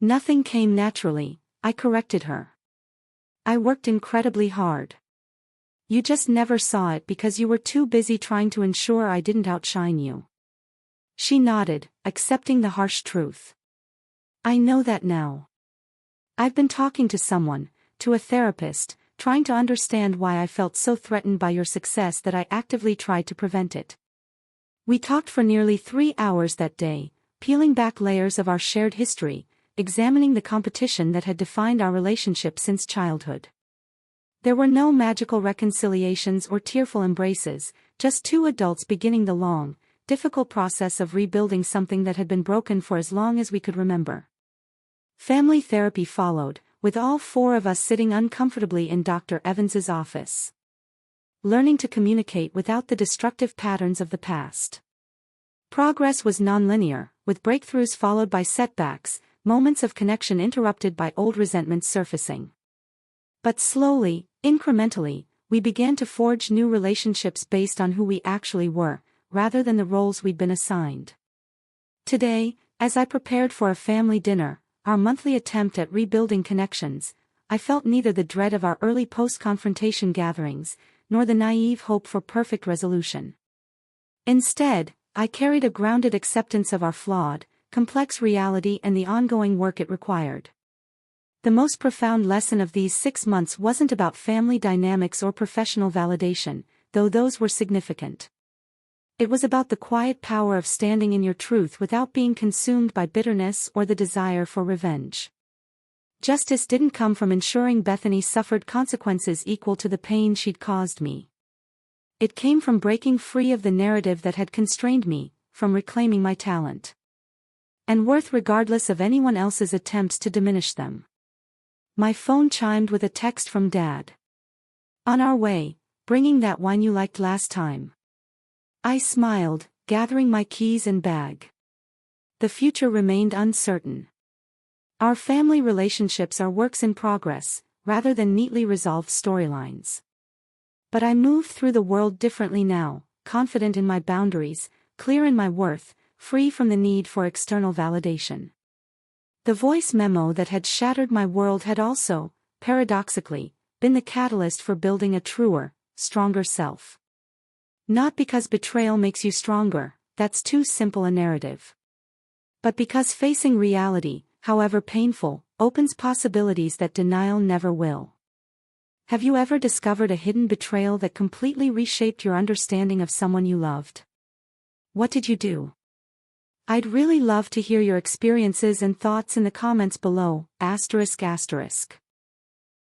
"Nothing came naturally," I corrected her. "I worked incredibly hard. You just never saw it because you were too busy trying to ensure I didn't outshine you." She nodded, accepting the harsh truth. "I know that now. I've been talking to someone, to a therapist, trying to understand why I felt so threatened by your success that I actively tried to prevent it." We talked for nearly 3 hours that day, peeling back layers of our shared history, examining the competition that had defined our relationship since childhood. There were no magical reconciliations or tearful embraces, just 2 adults beginning the long, difficult process of rebuilding something that had been broken for as long as we could remember. Family therapy followed, with all four of us sitting uncomfortably in Dr. Evans's office. Learning to communicate without the destructive patterns of the past. Progress was nonlinear, with breakthroughs followed by setbacks, moments of connection interrupted by old resentments surfacing. But slowly, incrementally, we began to forge new relationships based on who we actually were, rather than the roles we'd been assigned. Today, as I prepared for a family dinner, our monthly attempt at rebuilding connections, I felt neither the dread of our early post-confrontation gatherings, nor the naive hope for perfect resolution. Instead, I carried a grounded acceptance of our flawed, complex reality and the ongoing work it required. The most profound lesson of these 6 months wasn't about family dynamics or professional validation, though those were significant. It was about the quiet power of standing in your truth without being consumed by bitterness or the desire for revenge. Justice didn't come from ensuring Bethany suffered consequences equal to the pain she'd caused me. It came from breaking free of the narrative that had constrained me, from reclaiming my talent and worth regardless of anyone else's attempts to diminish them. My phone chimed with a text from Dad. "On our way, bringing that wine you liked last time." I smiled, gathering my keys and bag. The future remained uncertain. Our family relationships are works in progress, rather than neatly resolved storylines. But I move through the world differently now, confident in my boundaries, clear in my worth, free from the need for external validation. The voice memo that had shattered my world had also, paradoxically, been the catalyst for building a truer, stronger self. Not because betrayal makes you stronger, that's too simple a narrative. But because facing reality, however painful, opens possibilities that denial never will. Have you ever discovered a hidden betrayal that completely reshaped your understanding of someone you loved? What did you do? I'd really love to hear your experiences and thoughts in the comments below, ***.